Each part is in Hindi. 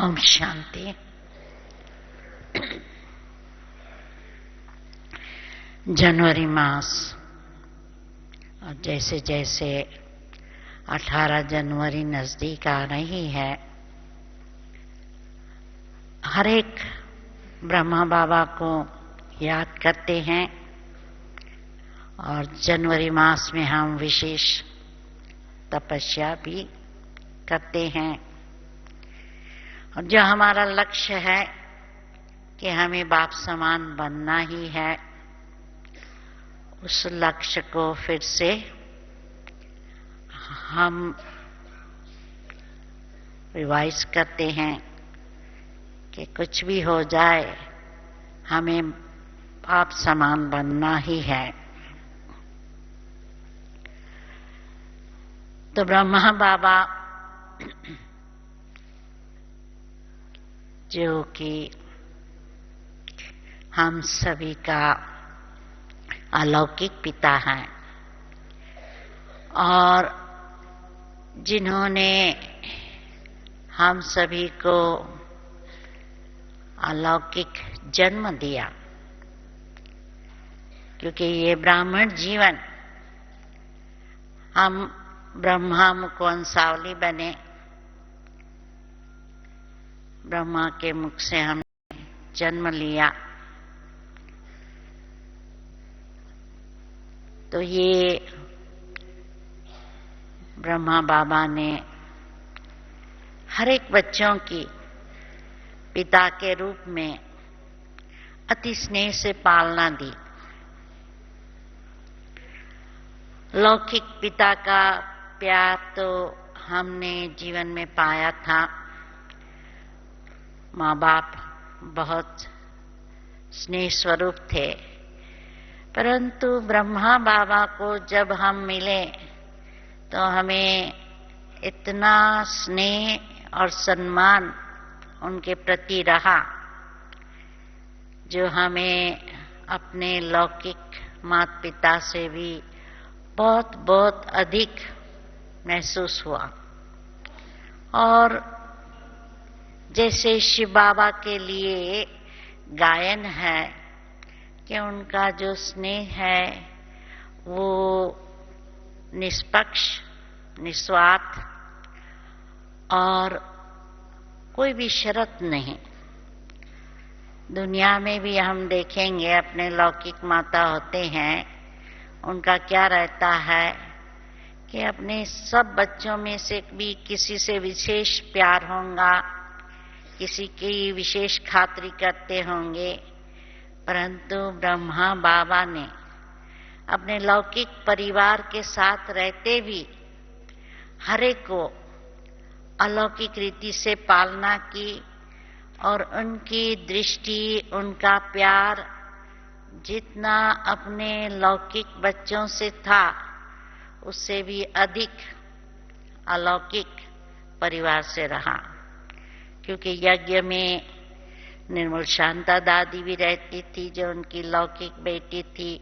ओम शांति। जनवरी मास और जैसे जैसे 18 जनवरी नजदीक आ रही है, हर एक ब्रह्मा बाबा को याद करते हैं और जनवरी मास में हम विशेष तपस्या भी करते हैं। और जो हमारा लक्ष्य है कि हमें बाप समान बनना ही है, उस लक्ष्य को फिर से हम रिवाइज करते हैं कि कुछ भी हो जाए हमें बाप समान बनना ही है। तो ब्रह्मा बाबा जो कि हम सभी का अलौकिक पिता है और जिन्होंने हम सभी को अलौकिक जन्म दिया, क्योंकि ये ब्राह्मण जीवन हम ब्रह्मा मुख वंशावली बने, ब्रह्मा के मुख से हमने जन्म लिया। तो ये ब्रह्मा बाबा ने हर एक बच्चों की पिता के रूप में अति स्नेह से पालना दी। लौकिक पिता का प्यार तो हमने जीवन में पाया था, माँ बाप बहुत स्नेह स्वरूप थे, परंतु ब्रह्मा बाबा को जब हम मिले तो हमें इतना स्नेह और सम्मान उनके प्रति रहा जो हमें अपने लौकिक माता पिता से भी बहुत बहुत अधिक महसूस हुआ। और जैसे शिव बाबा के लिए गायन है कि उनका जो स्नेह है वो निष्पक्ष, निस्वार्थ और कोई भी शर्त नहीं। दुनिया में भी हम देखेंगे अपने लौकिक माता होते हैं, उनका क्या रहता है कि अपने सब बच्चों में से भी किसी से विशेष प्यार होगा, किसी की विशेष खातिरी करते होंगे। परंतु ब्रह्मा बाबा ने अपने लौकिक परिवार के साथ रहते भी हर एक को अलौकिक रीति से पालना की और उनकी दृष्टि, उनका प्यार जितना अपने लौकिक बच्चों से था उससे भी अधिक अलौकिक परिवार से रहा। क्योंकि यज्ञ में निर्मल शांता दादी भी रहती थी जो उनकी लौकिक बेटी थी,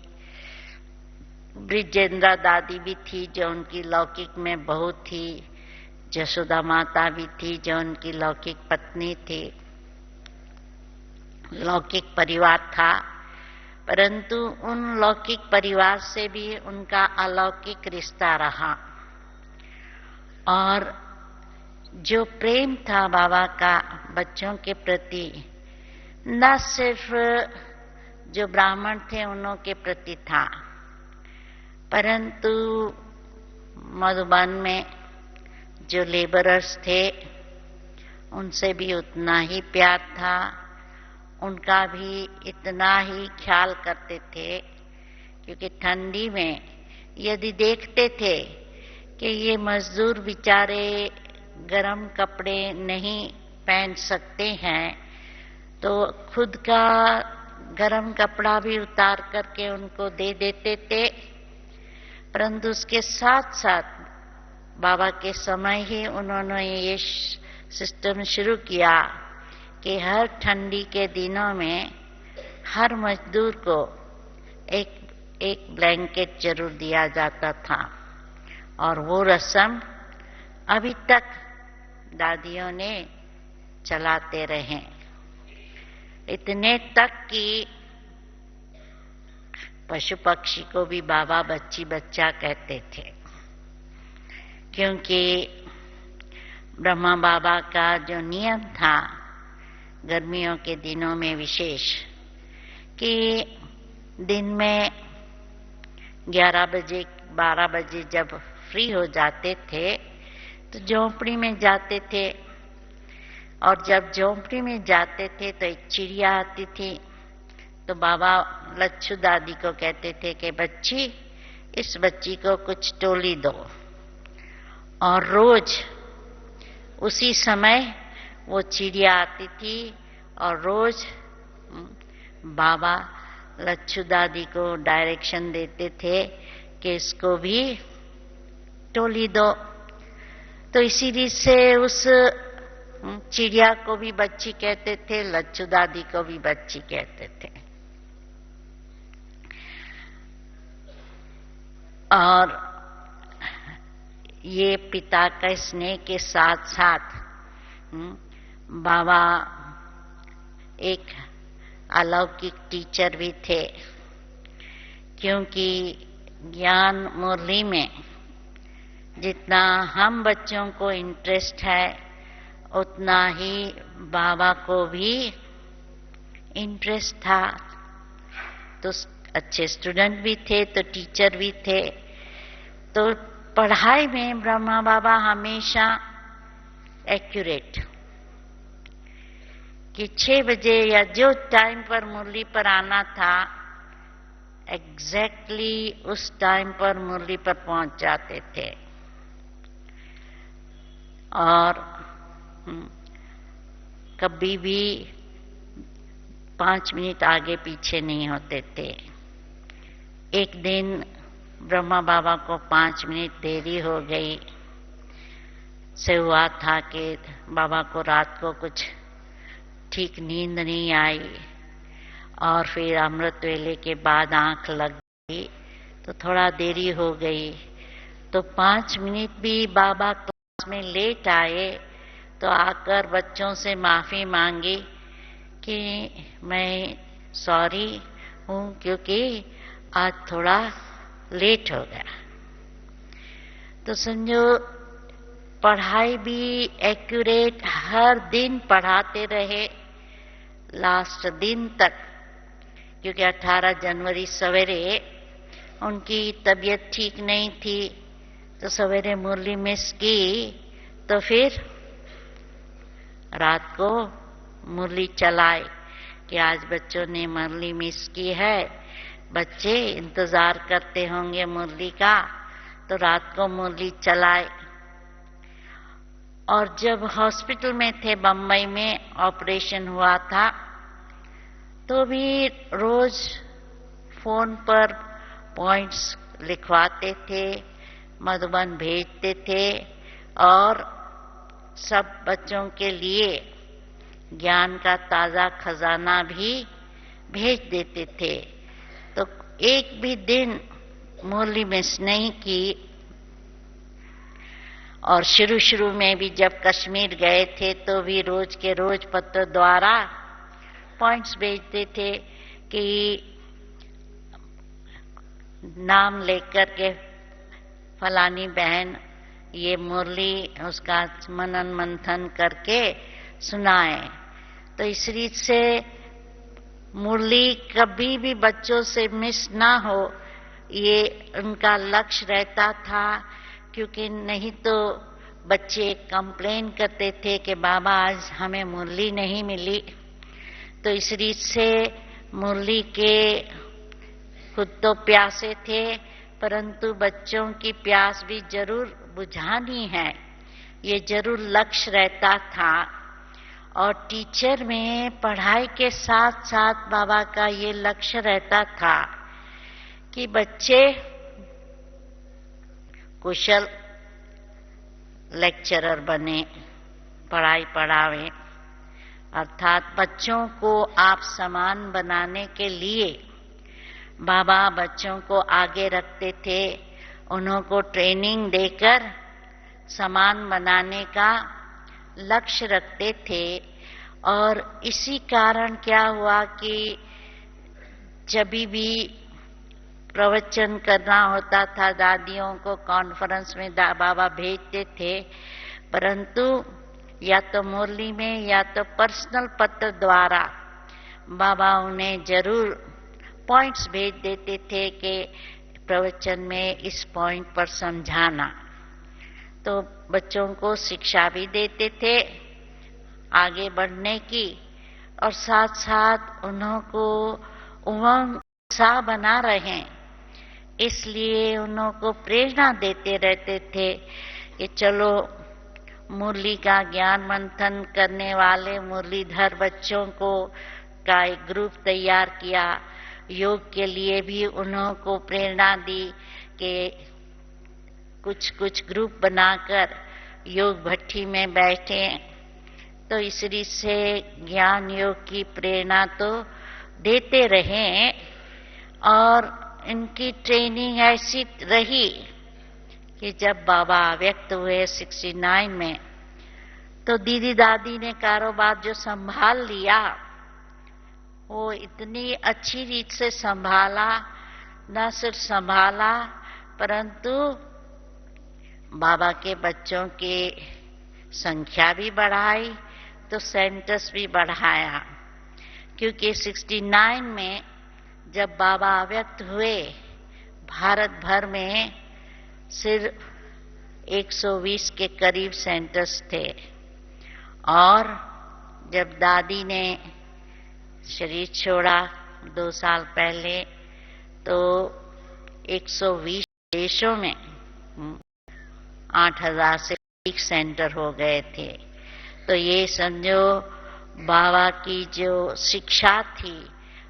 ब्रिजेंद्रा दादी भी थी जो उनकी लौकिक में बहू थी, जसोदा माता भी थी जो उनकी लौकिक पत्नी थी। लौकिक परिवार था, परंतु उन लौकिक परिवार से भी उनका अलौकिक रिश्ता रहा। और जो प्रेम था बाबा का बच्चों के प्रति, न सिर्फ जो ब्राह्मण थे उन्हों के प्रति था, परंतु मधुबन में जो लेबरर्स थे उनसे भी उतना ही प्यार था, उनका भी इतना ही ख्याल करते थे। क्योंकि ठंडी में यदि देखते थे कि ये मजदूर बेचारे गरम कपड़े नहीं पहन सकते हैं तो खुद का गरम कपड़ा भी उतार करके उनको दे देते थे। परंतु उसके साथ साथ बाबा के समय ही उन्होंने ये सिस्टम शुरू किया कि हर ठंडी के दिनों में हर मजदूर को एक ब्लैंकेट जरूर दिया जाता था। और वो रस्म अभी तक दादियों ने चलाते रहें। इतने तक कि पशु पक्षी को भी बाबा बच्ची बच्चा कहते थे, क्योंकि ब्रह्मा बाबा का जो नियम था गर्मियों के दिनों में विशेष, कि दिन में 11 बजे 12 बजे जब फ्री हो जाते थे तो झोंपड़ी में जाते थे, और जब झोंपड़ी में जाते थे तो एक चिड़िया आती थी, तो बाबा लच्छू दादी को कहते थे कि बच्ची, इस बच्ची को कुछ टोली दो। और रोज उसी समय वो चिड़िया आती थी और रोज बाबा लच्छू दादी को डायरेक्शन देते थे कि इसको भी टोली दो। तो इसीलिए से उस चिड़िया को भी बच्ची कहते थे, लच्छू दादी को भी बच्ची कहते थे। और ये पिता का स्नेह के साथ साथ बाबा एक अलौकिक टीचर भी थे, क्योंकि ज्ञान मुरली में जितना हम बच्चों को इंटरेस्ट है उतना ही बाबा को भी इंटरेस्ट था। तो अच्छे स्टूडेंट भी थे तो टीचर भी थे। तो पढ़ाई में ब्रह्मा बाबा हमेशा एक्यूरेट, कि 6 बजे या जो टाइम पर मुरली पर आना था एग्जैक्टली उस टाइम पर मुरली पर पहुंच जाते थे, और कभी भी 5 मिनट आगे पीछे नहीं होते थे। एक दिन ब्रह्मा बाबा को 5 मिनट देरी हो गई से हुआ था कि बाबा को रात को कुछ ठीक नींद नहीं आई, और फिर अमृत वेले के बाद आंख लग गई तो थोड़ा देरी हो गई। तो 5 मिनट भी बाबा क्लास में लेट आए तो आकर बच्चों से माफी मांगी कि मैं सॉरी हूँ क्योंकि आज थोड़ा लेट हो गया। तो समझो पढ़ाई भी एक्यूरेट, हर दिन पढ़ाते रहे लास्ट दिन तक, क्योंकि 18 जनवरी सवेरे उनकी तबीयत ठीक नहीं थी तो सवेरे मुरली मिस की, तो फिर रात को मुरली चलाए कि आज बच्चों ने मुरली मिस की है, बच्चे इंतजार करते होंगे मुरली का, तो रात को मुरली चलाए। और जब हॉस्पिटल में थे बम्बई में, ऑपरेशन हुआ था, तो भी रोज फोन पर पॉइंट्स लिखवाते थे, मधुबन भेजते थे, और सब बच्चों के लिए ज्ञान का ताजा खजाना भी भेज देते थे। तो एक भी दिन मुरली मिस नहीं की। और शुरू में भी जब कश्मीर गए थे तो भी रोज के रोज पत्र द्वारा पॉइंट्स भेजते थे कि नाम लेकर के फलानी बहन ये मुरली उसका मनन मंथन करके सुनाए। तो इस रीत से मुरली कभी भी बच्चों से मिस ना हो, ये उनका लक्ष्य रहता था। क्योंकि नहीं तो बच्चे कंप्लेन करते थे कि बाबा आज हमें मुरली नहीं मिली। तो इस रीत से मुरली के खुद तो प्यासे थे, परंतु बच्चों की प्यास भी जरूर बुझानी है, ये जरूर लक्ष्य रहता था। और टीचर में पढ़ाई के साथ साथ बाबा का ये लक्ष्य रहता था कि बच्चे कुशल लेक्चरर बने, पढ़ाई पढ़ावे। अर्थात बच्चों को आप समान बनाने के लिए बाबा बच्चों को आगे रखते थे, उन्हों को ट्रेनिंग देकर समान बनाने का लक्ष्य रखते थे। और इसी कारण क्या हुआ कि जब भी प्रवचन करना होता था दादियों को कॉन्फ्रेंस में बाबा भेजते थे, परंतु या तो मुरली में या तो पर्सनल पत्र द्वारा बाबा उन्हें जरूर पॉइंट्स भेज देते थे कि प्रवचन में इस पॉइंट पर समझाना। तो बच्चों को शिक्षा भी देते थे आगे बढ़ने की, और साथ साथ उन्हों को उमंग उत्साह बना रहे, इसलिए उन्हों को प्रेरणा देते रहते थे कि चलो मुरली का ज्ञान मंथन करने वाले मुरलीधर बच्चों को का एक ग्रुप तैयार किया। योग के लिए भी उन्हों को प्रेरणा दी कि कुछ कुछ ग्रुप बनाकर योग भट्टी में बैठे। तो इसी से ज्ञान योग की प्रेरणा तो देते रहे, और इनकी ट्रेनिंग ऐसी रही कि जब बाबा व्यक्त हुए 69 में, तो दीदी दादी ने कारोबार जो संभाल लिया वो इतनी अच्छी रीत से संभाला, न सिर्फ संभाला परंतु बाबा के बच्चों की संख्या भी बढ़ाई, तो सेंटर्स भी बढ़ाया। क्योंकि 69 में जब बाबा व्यक्त हुए, भारत भर में सिर्फ 120 के करीब सेंटर्स थे, और जब दादी ने शरीर छोड़ा 2 साल पहले, तो 120 देशों में 8000 से अधिक सेंटर हो गए थे। तो ये समझो बाबा की जो शिक्षा थी,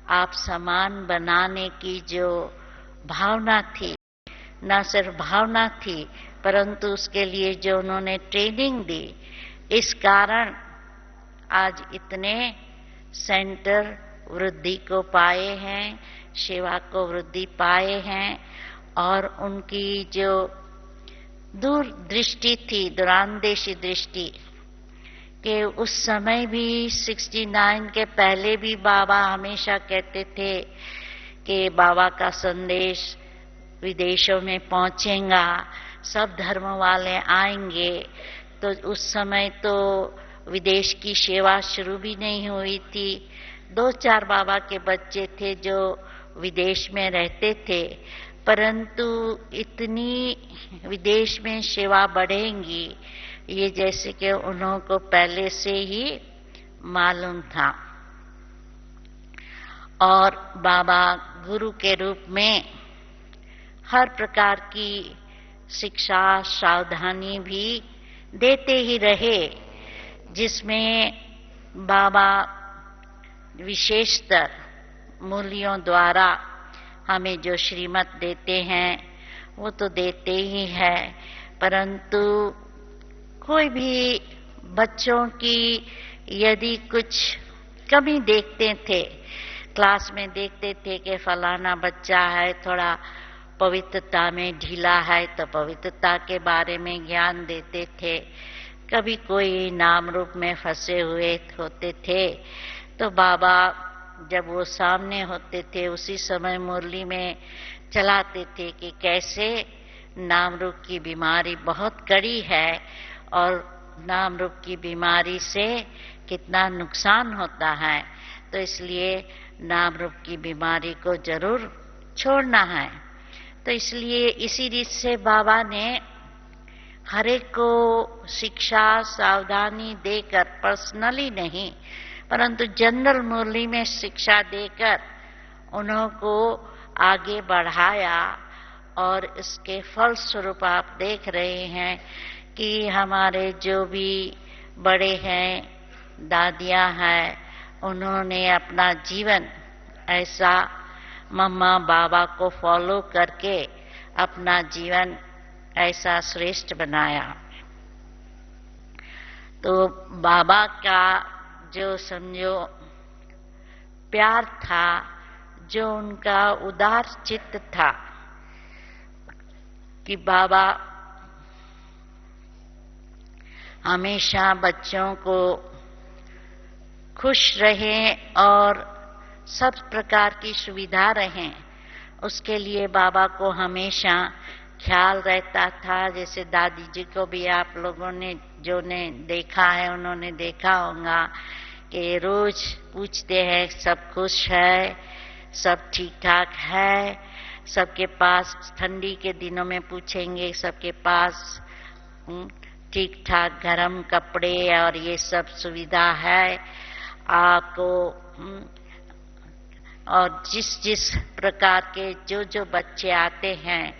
आप समान बनाने की जो भावना थी, न सिर्फ भावना थी परंतु उसके लिए जो उन्होंने ट्रेनिंग दी, इस कारण आज इतने सेंटर वृद्धि को पाए हैं, सेवा को वृद्धि पाए हैं, और उनकी जो दूरदृष्टि थी, दूरांदेशी दृष्टि, कि उस समय भी 69 के पहले भी बाबा हमेशा कहते थे कि बाबा का संदेश विदेशों में पहुंचेगा, सब धर्म वाले आएंगे। तो उस समय तो विदेश की सेवा शुरू भी नहीं हुई थी। 2-4 बाबा के बच्चे थे जो विदेश में रहते थे, परंतु इतनी विदेश में सेवा बढ़ेंगी ये जैसे कि उन्हों को पहले से ही मालूम था। और बाबा गुरु के रूप में हर प्रकार की शिक्षा सावधानी भी देते ही रहे, जिसमें बाबा विशेषतर मूल्यों द्वारा हमें जो श्रीमत देते हैं वो तो देते ही है, परंतु कोई भी बच्चों की यदि कुछ कमी देखते थे, क्लास में देखते थे कि फलाना बच्चा है थोड़ा पवित्रता में ढीला है, तो पवित्रता के बारे में ज्ञान देते थे। कभी कोई नाम रूप में फंसे हुए होते थे तो बाबा जब वो सामने होते थे उसी समय मुरली में चलाते थे कि कैसे नाम रूप की बीमारी बहुत कड़ी है और नाम रूप की बीमारी से कितना नुकसान होता है, तो इसलिए नाम रूप की बीमारी को जरूर छोड़ना है। तो इसलिए इसी रीत से बाबा ने हर एक को शिक्षा सावधानी देकर, पर्सनली नहीं परंतु जनरल मुरली में शिक्षा देकर उन्हों को आगे बढ़ाया, और इसके फलस्वरूप आप देख रहे हैं कि हमारे जो भी बड़े हैं, दादियां हैं, उन्होंने अपना जीवन ऐसा मम्मा बाबा को फॉलो करके अपना जीवन ऐसा श्रेष्ठ बनाया। तो बाबा का जो समझो प्यार था, जो उनका उदार चित्त था कि बाबा हमेशा बच्चों को खुश रहें और सब प्रकार की सुविधा रहें, उसके लिए बाबा को हमेशा ख्याल रहता था। जैसे दादी जी को भी आप लोगों ने जो ने देखा है उन्होंने देखा होगा कि रोज पूछते हैं सब खुश है, सब ठीक ठाक है, सबके पास ठंडी के दिनों में पूछेंगे सबके पास ठीक ठाक गरम कपड़े और ये सब सुविधा है आपको। और जिस प्रकार के जो बच्चे आते हैं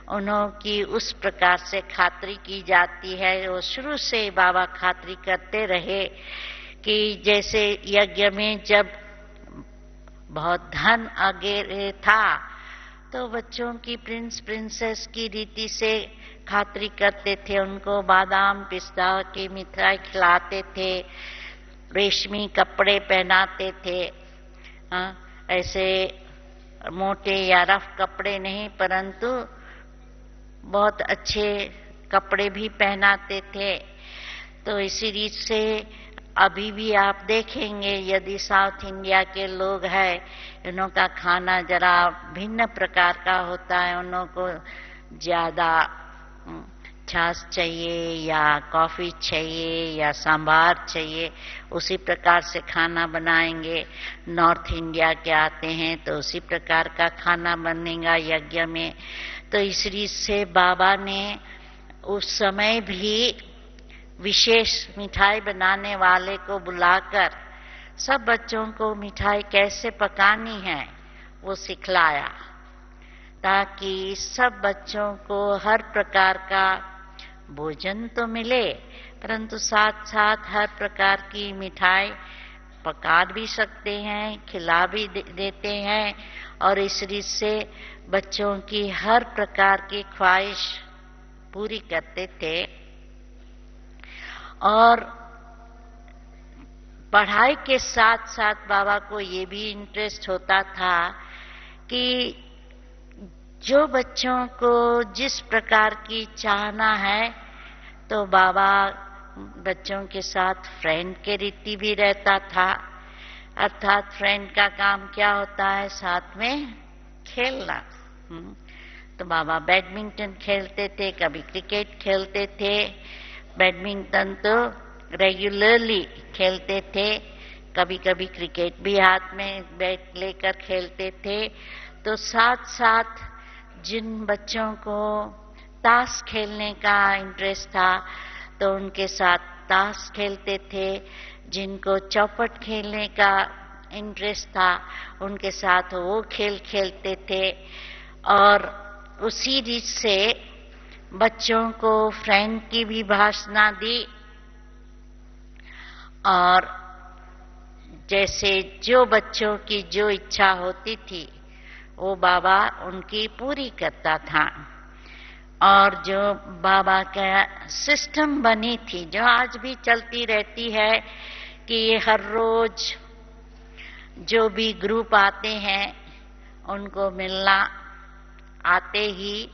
उन्हों की उस प्रकार से खातिरी की जाती है। वो शुरू से बाबा खातिरी करते रहे कि जैसे यज्ञ में जब बहुत धन आगे था तो बच्चों की प्रिंस प्रिंसेस की रीति से खातिरी करते थे, उनको बादाम पिस्ता की मिठाई खिलाते थे, रेशमी कपड़े पहनाते थे। ऐसे मोटे या रफ कपड़े नहीं परंतु बहुत अच्छे कपड़े भी पहनाते थे। तो इसी रीत से अभी भी आप देखेंगे यदि साउथ इंडिया के लोग हैं इन्हों का खाना जरा भिन्न प्रकार का होता है। उन्हों को ज्यादा छाछ चाहिए या कॉफी चाहिए या सांभार चाहिए, उसी प्रकार से खाना बनाएंगे। नॉर्थ इंडिया के आते हैं तो उसी प्रकार का खाना बनेगा यज्ञ में। तो इस रीत से बाबा ने उस समय भी विशेष मिठाई बनाने वाले को बुलाकर सब बच्चों को मिठाई कैसे पकानी है वो सिखलाया, ताकि सब बच्चों को हर प्रकार का भोजन तो मिले परंतु साथ साथ हर प्रकार की मिठाई पका भी सकते हैं, खिला भी देते हैं। और इस रीत से बच्चों की हर प्रकार की ख्वाहिश पूरी करते थे। और पढ़ाई के साथ साथ बाबा को ये भी इंटरेस्ट होता था कि जो बच्चों को जिस प्रकार की चाहना है तो बाबा बच्चों के साथ फ्रेंड के रीति भी रहता था। अर्थात फ्रेंड का काम क्या होता है, साथ में खेलना। तो बाबा बैडमिंटन खेलते थे, कभी क्रिकेट खेलते थे। बैडमिंटन तो रेगुलरली खेलते थे, कभी कभी क्रिकेट भी हाथ में बैट लेकर खेलते थे। तो साथ साथ जिन बच्चों को ताश खेलने का इंटरेस्ट था तो उनके साथ ताश खेलते थे, जिनको चौपट खेलने का इंटरेस्ट था उनके साथ वो खेल खेलते थे। और उसी रीत से बच्चों को फ्रेंड की भी भाषा दी और जैसे जो बच्चों की जो इच्छा होती थी वो बाबा उनकी पूरी करता था। और जो बाबा का सिस्टम बनी थी जो आज भी चलती रहती है कि ये हर रोज जो भी ग्रुप आते हैं उनको मिलना, आते ही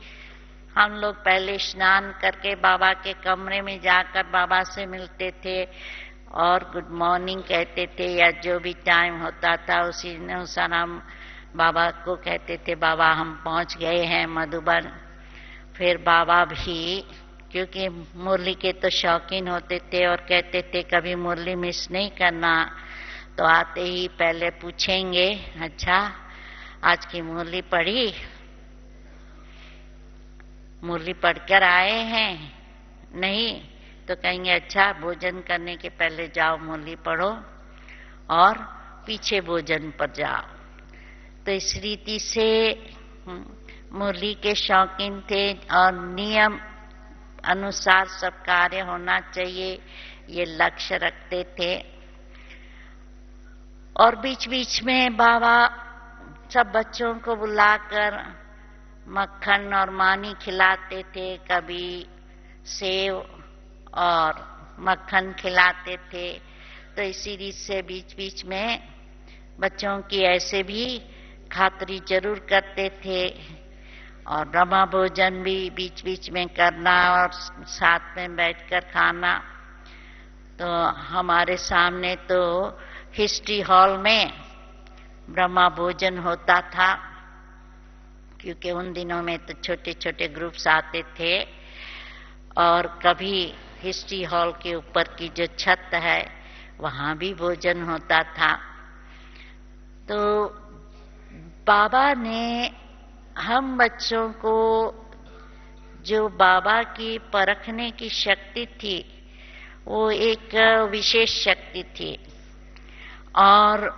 हम लोग पहले स्नान करके बाबा के कमरे में जाकर बाबा से मिलते थे और गुड मॉर्निंग कहते थे या जो भी टाइम होता था उसी अनुसार हम बाबा को कहते थे बाबा हम पहुंच गए हैं मधुबन। फिर बाबा भी क्योंकि मुरली के तो शौकीन होते थे और कहते थे कभी मुरली मिस नहीं करना, तो आते ही पहले पूछेंगे अच्छा आज की मुरली पढ़ी, मुरली पढ़कर आए हैं नहीं, तो कहेंगे अच्छा भोजन करने के पहले जाओ मुरली पढ़ो और पीछे भोजन पर जाओ। तो इस रीति से मुरली के शौकीन थे और नियम अनुसार सब कार्य होना चाहिए ये लक्ष्य रखते थे। और बीच बीच में बाबा सब बच्चों को बुलाकर मक्खन और मानी खिलाते थे, कभी सेव और मक्खन खिलाते थे। तो इसी रीत से बीच बीच में बच्चों की ऐसे भी खातिरी जरूर करते थे। और ब्रह्मा भोजन भी बीच बीच में करना और साथ में बैठकर खाना। तो हमारे सामने तो हिस्ट्री हॉल में ब्रह्मा भोजन होता था, क्योंकि उन दिनों में तो छोटे छोटे ग्रुप्स आते थे। और कभी हिस्ट्री हॉल के ऊपर की जो छत है वहां भी भोजन होता था। तो बाबा ने हम बच्चों को जो बाबा की परखने की शक्ति थी वो एक विशेष शक्ति थी। और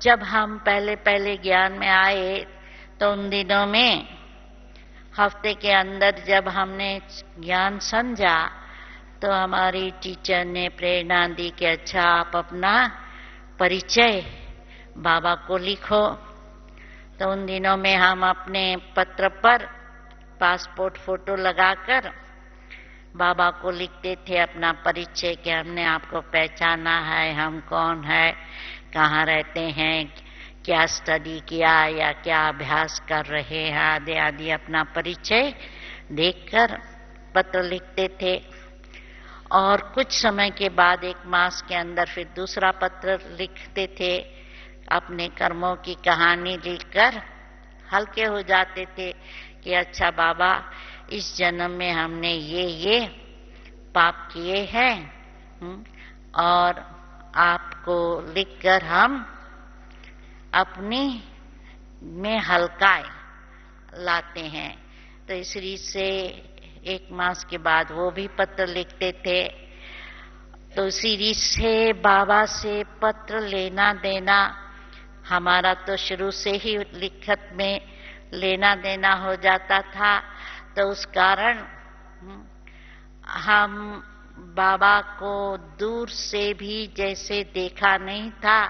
जब हम पहले पहले ज्ञान में आए तो उन दिनों में हफ्ते के अंदर जब हमने ज्ञान समझा तो हमारी टीचर ने प्रेरणा दी कि अच्छा आप अपना परिचय बाबा को लिखो। तो उन दिनों में हम अपने पत्र पर पासपोर्ट फोटो लगाकर बाबा को लिखते थे अपना परिचय कि हमने आपको पहचाना है, हम कौन है, कहाँ रहते हैं, क्या स्टडी किया या क्या अभ्यास कर रहे हैं, आदि आदि अपना परिचय देखकर पत्र लिखते थे। और कुछ समय के बाद 1 मास के अंदर फिर दूसरा पत्र लिखते थे। अपने कर्मों की कहानी लिखकर हल्के हो जाते थे कि अच्छा बाबा इस जन्म में हमने ये पाप किए हैं और आपको लिखकर हम अपनी में हल्काए लाते हैं। तो इस रीत से 1 मास के बाद वो भी पत्र लिखते थे। तो इसी रीत से बाबा से पत्र लेना देना हमारा तो शुरू से ही लिखत में लेना देना हो जाता था। तो उस कारण हम बाबा को दूर से भी जैसे देखा नहीं था,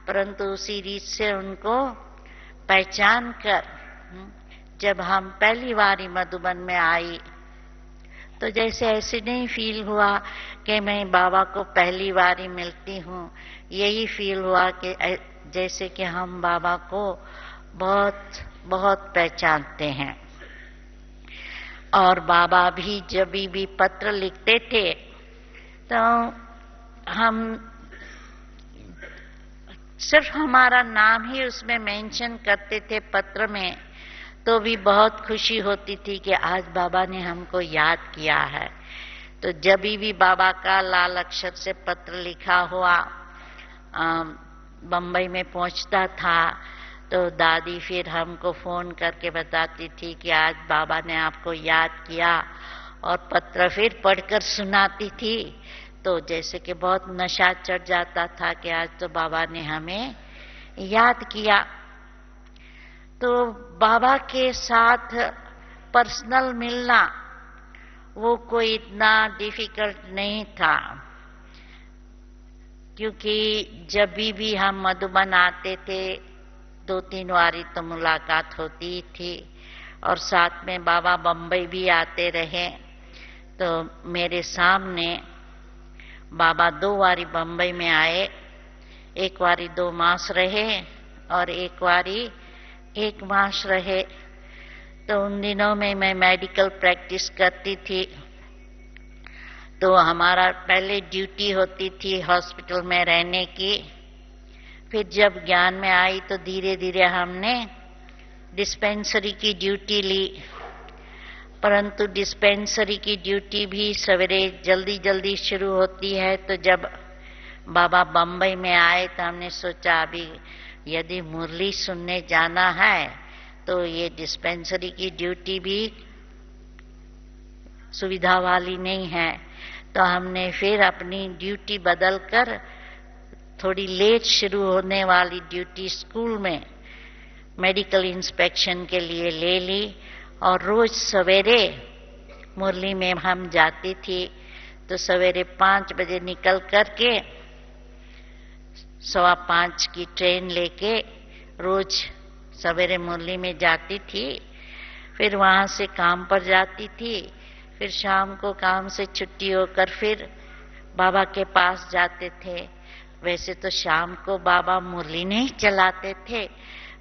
परंतु उसी रीत से उनको पहचान कर जब हम पहली बार मधुबन में आई तो जैसे ऐसे नहीं फील हुआ कि मैं बाबा को पहली बार ही मिलती हूँ। यही फील हुआ कि जैसे कि हम बाबा को बहुत बहुत पहचानते हैं। और बाबा भी जब भी पत्र लिखते थे तो हम सिर्फ हमारा नाम ही उसमें मेंशन करते थे पत्र में, तो भी बहुत खुशी होती थी कि आज बाबा ने हमको याद किया है। तो जब भी बाबा का लाल अक्षर से पत्र लिखा हुआ बम्बई में पहुंचता था तो दादी फिर हमको फोन करके बताती थी कि आज बाबा ने आपको याद किया, और पत्र फिर पढ़कर सुनाती थी। तो जैसे कि बहुत नशा चढ़ जाता था कि आज तो बाबा ने हमें याद किया। तो बाबा के साथ पर्सनल मिलना वो कोई इतना डिफिकल्ट नहीं था, क्योंकि जब भी हम मधुबन आते थे 2-3 बारी तो मुलाकात होती थी। और साथ में बाबा बम्बई भी आते रहे। तो मेरे सामने बाबा 2 बारी बम्बई में आए, 1 बारी 2 मास रहे और 1 बारी 1 मास रहे। तो उन दिनों में मैं मेडिकल प्रैक्टिस करती थी। तो हमारा पहले ड्यूटी होती थी हॉस्पिटल में रहने की। फिर जब ज्ञान में आई तो धीरे धीरे हमने डिस्पेंसरी की ड्यूटी ली। परंतु डिस्पेंसरी की ड्यूटी भी सवेरे जल्दी जल्दी शुरू होती है। तो जब बाबा बम्बई में आए तो हमने सोचा अभी यदि मुरली सुनने जाना है तो ये डिस्पेंसरी की ड्यूटी भी सुविधा वाली नहीं है। तो हमने फिर अपनी ड्यूटी बदलकर थोड़ी लेट शुरू होने वाली ड्यूटी स्कूल में मेडिकल इंस्पेक्शन के लिए ले ली। और रोज सवेरे मुरली में हम जाती थी। तो सवेरे 5 बजे निकल करके 4:15 की ट्रेन लेके रोज सवेरे मुरली में जाती थी। फिर वहां से काम पर जाती थी। फिर शाम को काम से छुट्टी होकर फिर बाबा के पास जाते थे। वैसे तो शाम को बाबा मुरली नहीं चलाते थे,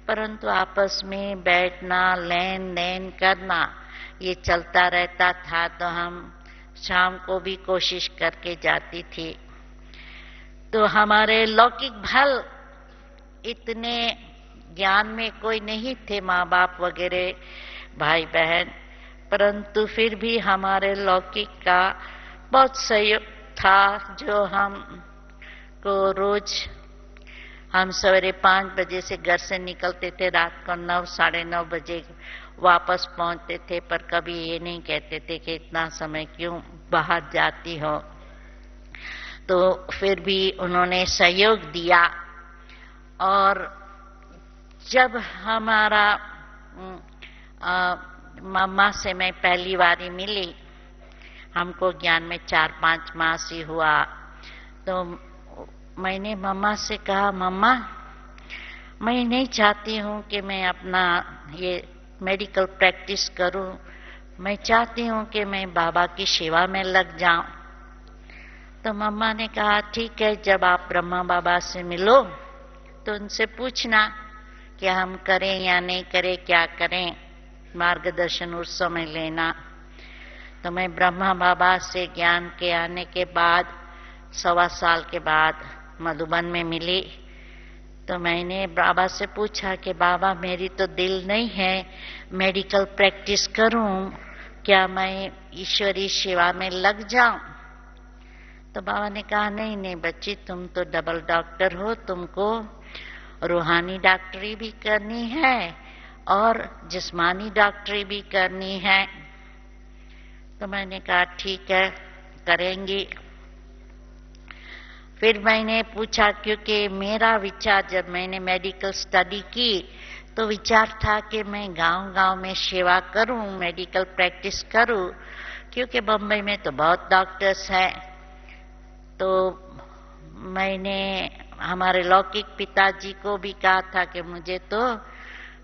परंतु आपस में बैठना, लेन देन करना ये चलता रहता था। तो हम शाम को भी कोशिश करके जाती थी। तो हमारे लौकिक फल इतने ज्ञान में कोई नहीं थे, माँ बाप वगैरह भाई बहन, परंतु फिर भी हमारे लौकिक का बहुत सहयोग था, जो हम को रोज हम सवेरे 5 बजे से घर से निकलते थे, रात को 9 साढ़े 9 बजे वापस पहुंचते थे, पर कभी ये नहीं कहते थे कि इतना समय क्यों बाहर जाती हो। तो फिर भी उन्होंने सहयोग दिया। और जब हमारा मम्मा से मैं पहली बारी मिली, हमको ज्ञान में 4-5 मास ही हुआ, तो मैंने मम्मा से कहा, मम्मा मैं नहीं चाहती हूँ कि मैं अपना ये मेडिकल प्रैक्टिस करूँ, मैं चाहती हूँ कि मैं बाबा की सेवा में लग जाऊं। तो मम्मा ने कहा, ठीक है, जब आप ब्रह्मा बाबा से मिलो तो उनसे पूछना कि हम करें या नहीं करें, क्या करें, मार्गदर्शन उस समय लेना। तो मैं ब्रह्मा बाबा से ज्ञान के आने के बाद 1.25 साल के बाद मधुबन में मिली। तो मैंने बाबा से पूछा कि बाबा मेरी तो दिल नहीं है मेडिकल प्रैक्टिस करूं, क्या मैं ईश्वरी सेवा में लग जाऊं? तो बाबा ने कहा, नहीं नहीं बच्ची, तुम तो डबल डॉक्टर हो, तुमको रूहानी डॉक्टरी भी करनी है और जिस्मानी डॉक्टरी भी करनी है। तो मैंने कहा ठीक है, करेंगी। फिर मैंने पूछा, क्योंकि मेरा विचार, जब मैंने मेडिकल स्टडी की तो विचार था कि मैं गांव-गांव में सेवा करूं, मेडिकल प्रैक्टिस करूं, क्योंकि बम्बई में तो बहुत डॉक्टर्स हैं। तो मैंने हमारे लौकिक पिताजी को भी कहा था कि मुझे तो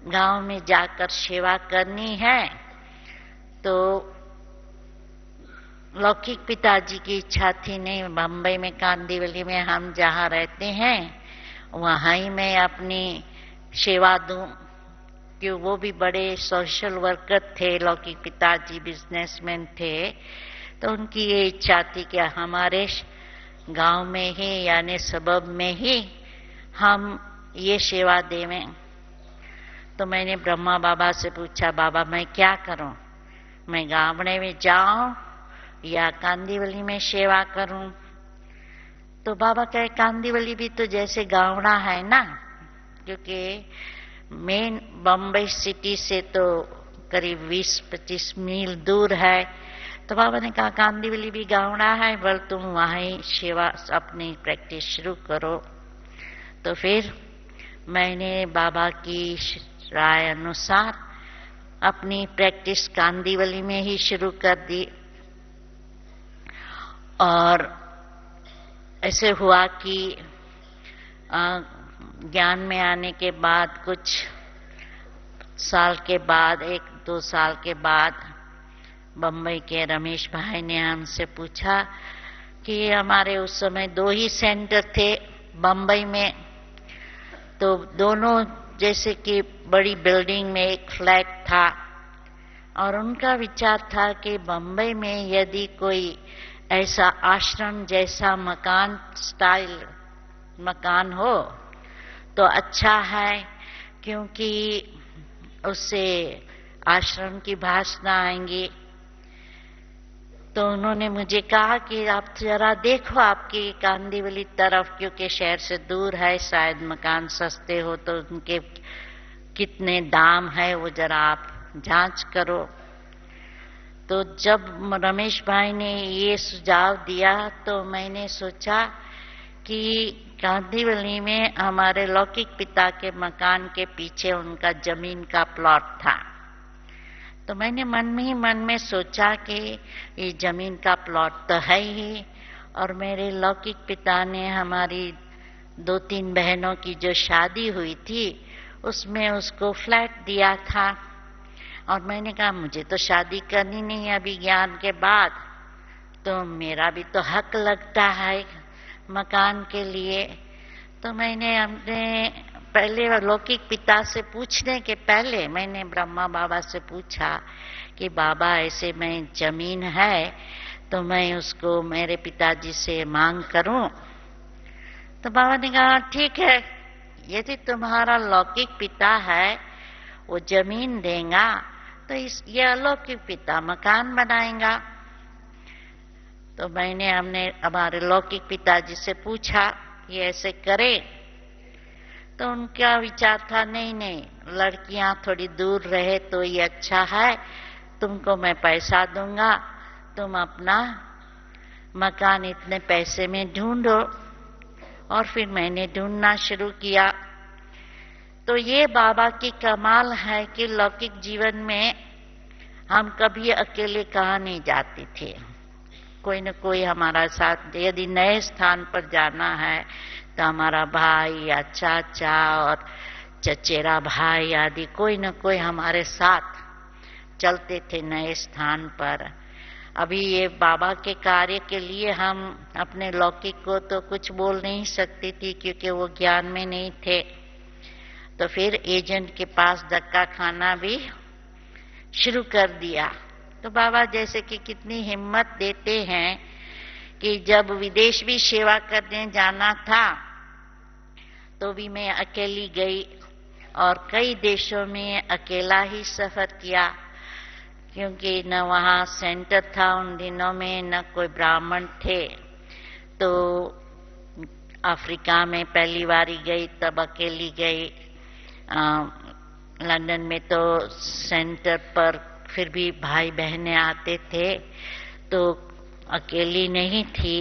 गांव में जाकर सेवा करनी है। तो लौकिक पिताजी की इच्छा थी, नहीं, बम्बई में कांदिवली में हम जहाँ रहते हैं वहाँ ही मैं अपनी सेवा दूं, क्यों वो भी बड़े सोशल वर्कर थे, लौकिक पिताजी बिजनेसमैन थे। तो उनकी ये इच्छा थी कि हमारे गांव में ही यानी सबब में ही हम ये सेवा देवें। तो मैंने ब्रह्मा बाबा से पूछा, बाबा मैं क्या करूं, मैं गांवड़े में जाऊं या कांदिवली में सेवा करूं? तो बाबा कहे, कांदिवली भी तो जैसे गांवड़ा है ना, क्योंकि मेन बम्बई सिटी से तो करीब 20-25 मील दूर है। तो बाबा ने कहा, कांदिवली भी गांवड़ा है, बल तुम वहां ही सेवा अपनी प्रैक्टिस शुरू करो। तो फिर मैंने बाबा की राय अनुसार अपनी प्रैक्टिस कांदिवली में ही शुरू कर दी। और ऐसे हुआ कि ज्ञान में आने के बाद कुछ साल के बाद, 1-2 साल के बाद, बम्बई के रमेश भाई ने हमसे पूछा कि हमारे उस समय 2 ही सेंटर थे बम्बई में, तो दोनों जैसे कि बड़ी बिल्डिंग में एक फ्लैट था, और उनका विचार था कि बम्बई में यदि कोई ऐसा आश्रम जैसा मकान, स्टाइल मकान हो तो अच्छा है, क्योंकि उससे आश्रम की भाषा आएंगी। तो उन्होंने मुझे कहा कि आप जरा देखो आपकी कांदिवली तरफ, क्योंकि शहर से दूर है, शायद मकान सस्ते हो तो उनके कितने दाम है वो जरा आप जांच करो। तो जब रमेश भाई ने ये सुझाव दिया तो मैंने सोचा कि कांदिवली में हमारे लौकिक पिता के मकान के पीछे उनका जमीन का प्लॉट था। तो मैंने मन में सोचा कि ये जमीन का प्लॉट तो है ही, और मेरे लौकिक पिता ने हमारी 2-3 बहनों की जो शादी हुई थी उसमें उसको फ्लैट दिया था। और मैंने कहा मुझे तो शादी करनी नहीं है अभी ज्ञान के बाद, तो मेरा भी तो हक लगता है मकान के लिए। तो मैंने अपने पहले लौकिक पिता से पूछने के पहले मैंने ब्रह्मा बाबा से पूछा कि बाबा ऐसे मैं जमीन है तो मैं उसको मेरे पिताजी से मांग करूं? तो बाबा ने कहा ठीक है, यदि तुम्हारा लौकिक पिता है वो जमीन देगा तो ये अलौकिक पिता मकान बनाएगा। तो हमने हमारे लौकिक पिताजी से पूछा ये ऐसे करे? तो उनका विचार था नहीं नहीं, लड़कियां थोड़ी दूर रहे तो ये अच्छा है, तुमको मैं पैसा दूंगा, तुम अपना मकान इतने पैसे में ढूंढो। और फिर मैंने ढूंढना शुरू किया। तो ये बाबा की कमाल है कि लौकिक जीवन में हम कभी अकेले कहाँ नहीं जाते थे, कोई न कोई हमारा साथ। यदि नए स्थान पर जाना है तो हमारा भाई या चाचा और चचेरा भाई आदि कोई न कोई हमारे साथ चलते थे नए स्थान पर। अभी ये बाबा के कार्य के लिए हम अपने लौकिक को तो कुछ बोल नहीं सकती थी क्योंकि वो ज्ञान में नहीं थे। तो फिर एजेंट के पास धक्का खाना भी शुरू कर दिया। तो बाबा जैसे कि कितनी हिम्मत देते हैं कि जब विदेश भी सेवा करने जाना था तो भी मैं अकेली गई और कई देशों में अकेला ही सफर किया, क्योंकि न वहाँ सेंटर था उन दिनों में, न कोई ब्राह्मण थे। तो अफ्रीका में पहली बारी गई तब अकेली गई। लंदन में तो सेंटर पर फिर भी भाई बहनें आते थे, तो अकेली नहीं थी,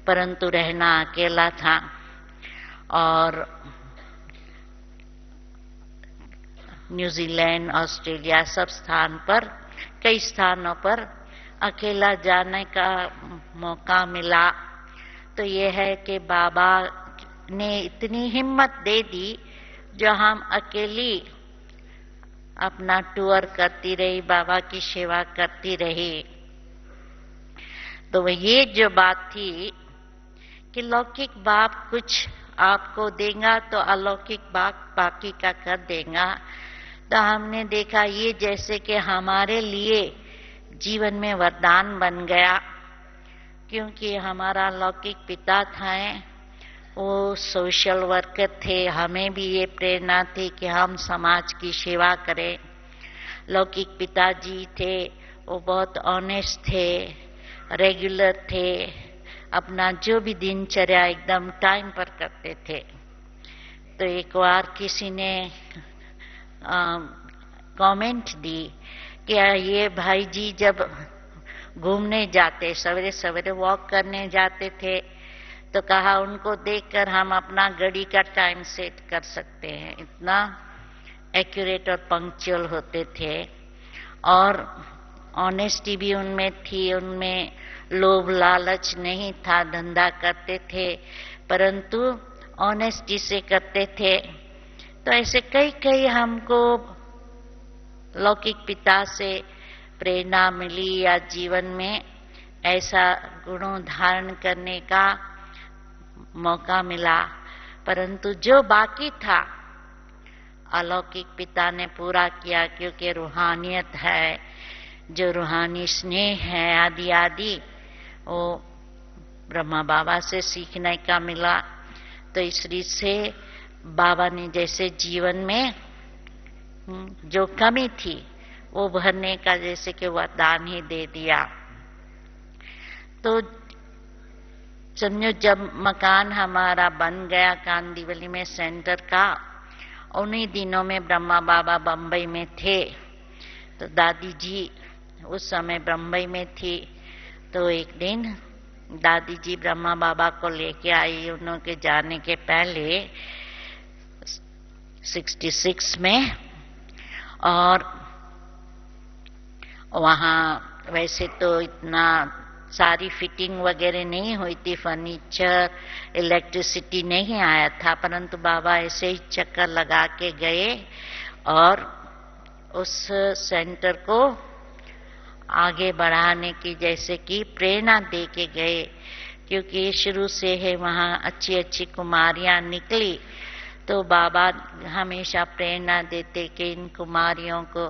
परंतु रहना अकेला था। और न्यूजीलैंड, ऑस्ट्रेलिया सब स्थान पर, कई स्थानों पर अकेला जाने का मौका मिला। तो ये है कि बाबा ने इतनी हिम्मत दे दी, जो हम अकेली अपना टूर करती रही, बाबा की सेवा करती रही। तो ये जो बात थी कि लौकिक बाप कुछ आपको देगा तो अलौकिक बाप बाकी का कर देगा। तो हमने देखा ये जैसे कि हमारे लिए जीवन में वरदान बन गया, क्योंकि हमारा लौकिक पिता था, वो सोशल वर्कर थे। हमें भी ये प्रेरणा थी कि हम समाज की सेवा करें। लौकिक पिताजी थे, वो बहुत ऑनेस्ट थे, रेगुलर थे, अपना जो भी दिनचर्या एकदम टाइम पर करते थे। तो एक बार किसी ने कमेंट दी कि ये भाई जी जब घूमने जाते, सवेरे सवेरे वॉक करने जाते थे, तो कहा उनको देखकर हम अपना घड़ी का टाइम सेट कर सकते हैं। इतना एक्यूरेट और पंक्चुअल होते थे और ऑनेस्टी भी उनमें थी, उनमें लोभ लालच नहीं था, धंधा करते थे परंतु ऑनेस्टी से करते थे। तो ऐसे कई हमको लौकिक पिता से प्रेरणा मिली या जीवन में ऐसा गुणों धारण करने का मौका मिला। परंतु जो बाकी था अलौकिक पिता ने पूरा किया, क्योंकि रूहानियत है, जो रूहानी स्नेह है आदि आदि, वो ब्रह्मा बाबा से सीखने का मिला। तो इस रीत से बाबा ने जैसे जीवन में जो कमी थी वो भरने का जैसे कि वरदान ही दे दिया। तो समझो जब मकान हमारा बन गया कांदिवली में सेंटर का, उन्हीं दिनों में ब्रह्मा बाबा बम्बई में थे। तो दादी जी उस समय बम्बई में थी। तो एक दिन दादी जी ब्रह्मा बाबा को लेके आई उनके जाने के पहले 66 में। और वहाँ वैसे तो इतना सारी फिटिंग वगैरह नहीं हुई थी, फर्नीचर, इलेक्ट्रिसिटी नहीं आया था, परंतु बाबा ऐसे ही चक्कर लगा के गए और उस सेंटर को आगे बढ़ाने की जैसे कि प्रेरणा दे के गए, क्योंकि शुरू से है वहाँ अच्छी अच्छी कुमारियां निकली। तो बाबा हमेशा प्रेरणा देते कि इन कुमारियों को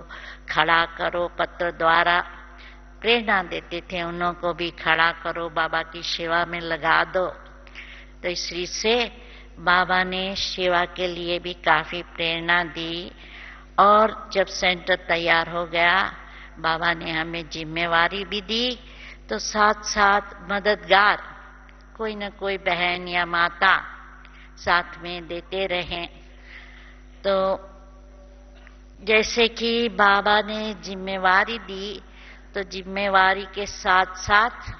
खड़ा करो, पत्र द्वारा प्रेरणा देते थे, उन्हों को भी खड़ा करो, बाबा की सेवा में लगा दो। तो इसलिए से बाबा ने सेवा के लिए भी काफी प्रेरणा दी। और जब सेंटर तैयार हो गया, बाबा ने हमें जिम्मेवारी भी दी, तो साथ साथ मददगार कोई न कोई बहन या माता साथ में देते रहे। तो जैसे कि बाबा ने जिम्मेवारी दी, तो जिम्मेवारी के साथ साथ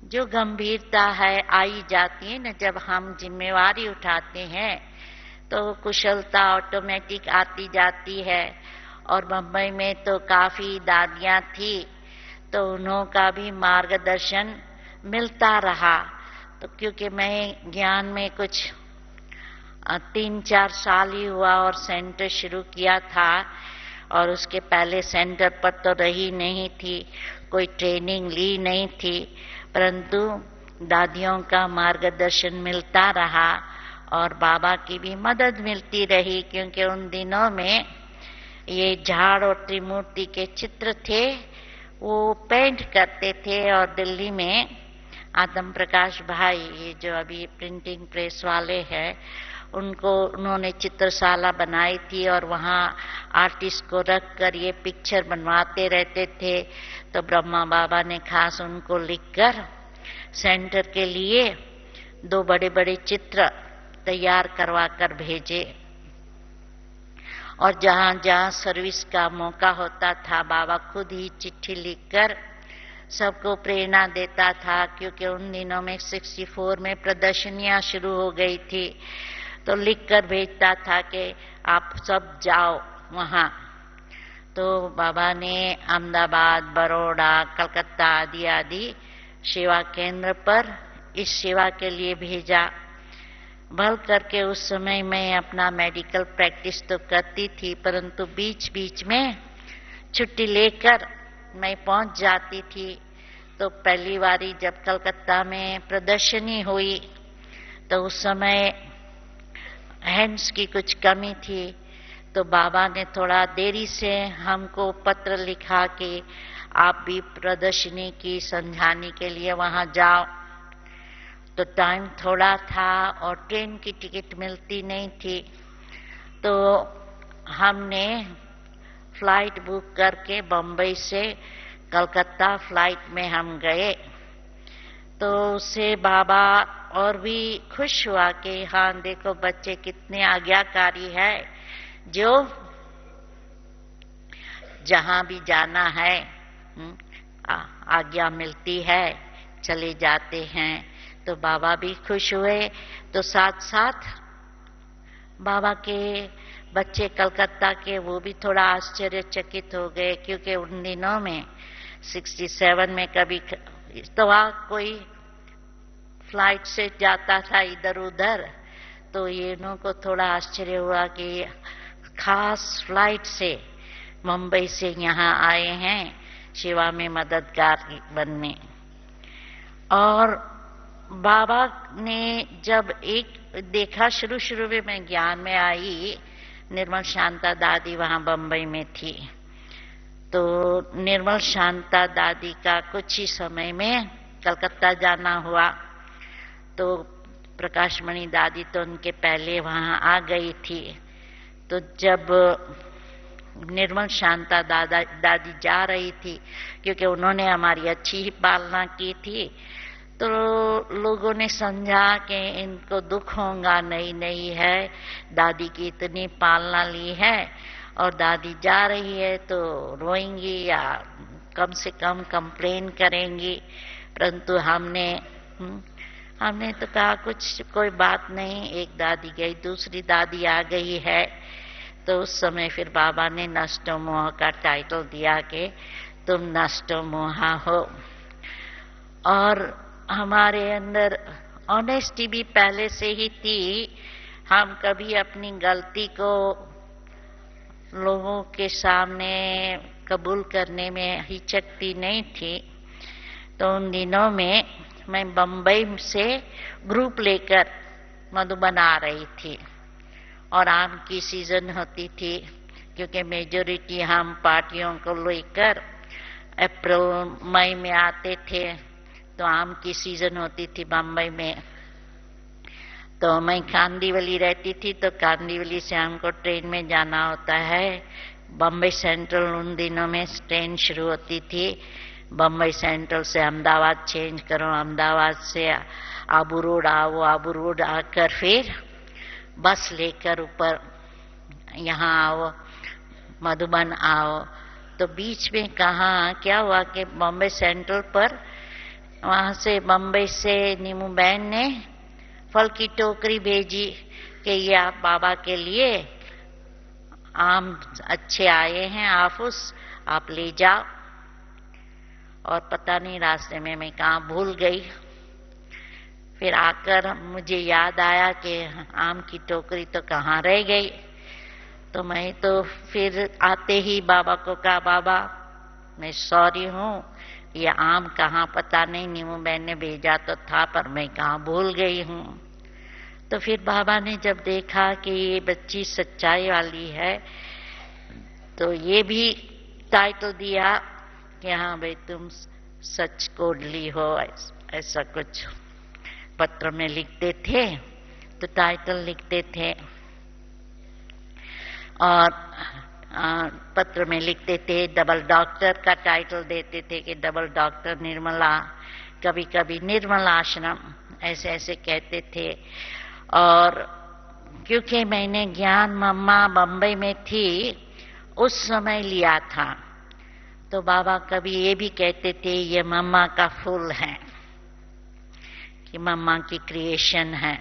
जो गंभीरता है आई जाती है न, जब हम जिम्मेवारी उठाते हैं तो कुशलता ऑटोमेटिक आती जाती है। और मुंबई में तो काफी दादियां थी, तो उन्हों का भी मार्गदर्शन मिलता रहा। तो क्योंकि मैं ज्ञान में कुछ 3-4 साल ही हुआ और सेंटर शुरू किया था, और उसके पहले सेंटर पर तो रही नहीं थी, कोई ट्रेनिंग ली नहीं थी, परंतु दादियों का मार्गदर्शन मिलता रहा और बाबा की भी मदद मिलती रही। क्योंकि उन दिनों में ये झाड़ और त्रिमूर्ति के चित्र थे, वो पेंट करते थे। और दिल्ली में आत्म प्रकाश भाई, ये जो अभी प्रिंटिंग प्रेस वाले हैं, उन्होंने चित्रशाला बनाई थी और वहाँ आर्टिस्ट को रख कर ये पिक्चर बनवाते रहते थे। तो ब्रह्मा बाबा ने खास उनको लिखकर सेंटर के लिए 2 बड़े बड़े चित्र तैयार करवा कर भेजे। और जहाँ जहाँ सर्विस का मौका होता था, बाबा खुद ही चिट्ठी लिखकर सबको प्रेरणा देता था। क्योंकि उन दिनों में 64 में प्रदर्शनियां शुरू हो गई थी, तो लिखकर भेजता था कि आप सब जाओ वहाँ। तो बाबा ने अहमदाबाद, बड़ौदा, कलकत्ता आदि आदि सेवा केंद्र पर इस सेवा के लिए भेजा। भल करके उस समय मैं अपना मेडिकल प्रैक्टिस तो करती थी, परंतु बीच बीच में छुट्टी लेकर मैं पहुंच जाती थी। तो पहली बारी जब कलकत्ता में प्रदर्शनी हुई, तो उस समय हैंड्स की कुछ कमी थी, तो बाबा ने थोड़ा देरी से हमको पत्र लिखा कि आप भी प्रदर्शनी की समझाने के लिए वहां जाओ। तो टाइम थोड़ा था और ट्रेन की टिकट मिलती नहीं थी, तो हमने फ्लाइट बुक करके बम्बई से कलकत्ता फ्लाइट में हम गए। तो उससे बाबा और भी खुश हुआ कि हाँ देखो बच्चे कितने आज्ञाकारी है, जो जहां भी जाना है आज्ञा मिलती है, चले जाते हैं। तो बाबा भी खुश हुए। तो साथ साथ बाबा के बच्चे कलकत्ता के, वो भी थोड़ा आश्चर्यचकित हो गए। क्योंकि उन दिनों में 67 में कभी तो कोई फ्लाइट से जाता था इधर उधर, तो ये इन्हों को थोड़ा आश्चर्य हुआ कि खास फ्लाइट से मुंबई से यहाँ आए हैं सेवा में मददगार बनने। और बाबा ने जब एक देखा, शुरू शुरू में मैं ज्ञान में आई, निर्मल शांता दादी वहां बम्बई में थी। तो निर्मल शांता दादी का कुछ ही समय में कलकत्ता जाना हुआ। तो प्रकाशमणि दादी तो उनके पहले वहां आ गई थी। तो जब निर्मल शांता दादी जा रही थी, क्योंकि उन्होंने हमारी अच्छी ही पालना की थी, तो लोगों ने समझा कि इनको दुख होगा, नहीं है, दादी की इतनी पालना ली है और दादी जा रही है तो रोएंगी या कम से कम कंप्लेन करेंगी। परंतु हमने तो कहा कुछ कोई बात नहीं, एक दादी गई दूसरी दादी आ गई है। तो उस समय फिर बाबा ने नष्टो मोह का टाइटल दिया कि तुम नष्टो मोहा हो। और हमारे अंदर ऑनेस्टी भी पहले से ही थी। हम कभी अपनी गलती को लोगों के सामने कबूल करने में हिचकती नहीं थी। तो उन दिनों में मैं बम्बई से ग्रुप लेकर मधुबन आ रही थी और आम की सीजन होती थी, क्योंकि मेजोरिटी हम पार्टियों को लेकर अप्रैल मई में आते थे। तो आम की सीजन होती थी बम्बई में। तो मैं कांदीवली रहती थी, तो कांदीवली से हमको ट्रेन में जाना होता है बम्बई सेंट्रल। उन दिनों में ट्रेन शुरू होती थी, बम्बई सेंट्रल से अहमदाबाद चेंज करो, अहमदाबाद से आबू रोड आओ, आबू रोड आकर फिर बस लेकर ऊपर यहाँ आओ, मधुबन आओ। तो बीच में कहाँ क्या हुआ कि बॉम्बे सेंट्रल पर वहां से बम्बई से नीमू बहन ने फल की टोकरी भेजी कि ये आप बाबा के लिए आम अच्छे आए हैं आफूस, आप ले जाओ। और पता नहीं रास्ते में मैं कहाँ भूल गई। फिर आकर मुझे याद आया कि आम की टोकरी तो कहाँ रह गई। तो मैं तो फिर आते ही बाबा को कहा, बाबा मैं सॉरी हूँ, ये आम कहाँ पता नहीं, नीमू बहन ने भेजा तो था पर मैं कहाँ भूल गई हूँ। तो फिर बाबा ने जब देखा कि ये बच्ची सच्चाई वाली है, तो ये भी टाइटल दिया कि हाँ भाई तुम सच कोडली हो, ऐसा कुछ पत्र में लिखते थे, तो टाइटल लिखते थे। और पत्र में लिखते थे, डबल डॉक्टर का टाइटल देते थे कि डबल डॉक्टर निर्मला, कभी कभी निर्मला आश्रम, ऐसे ऐसे कहते थे। और क्योंकि मैंने ज्ञान मम्मा बम्बई में थी उस समय लिया था, तो बाबा कभी ये भी कहते थे ये मम्मा का फूल है, कि मम्मा की क्रिएशन है।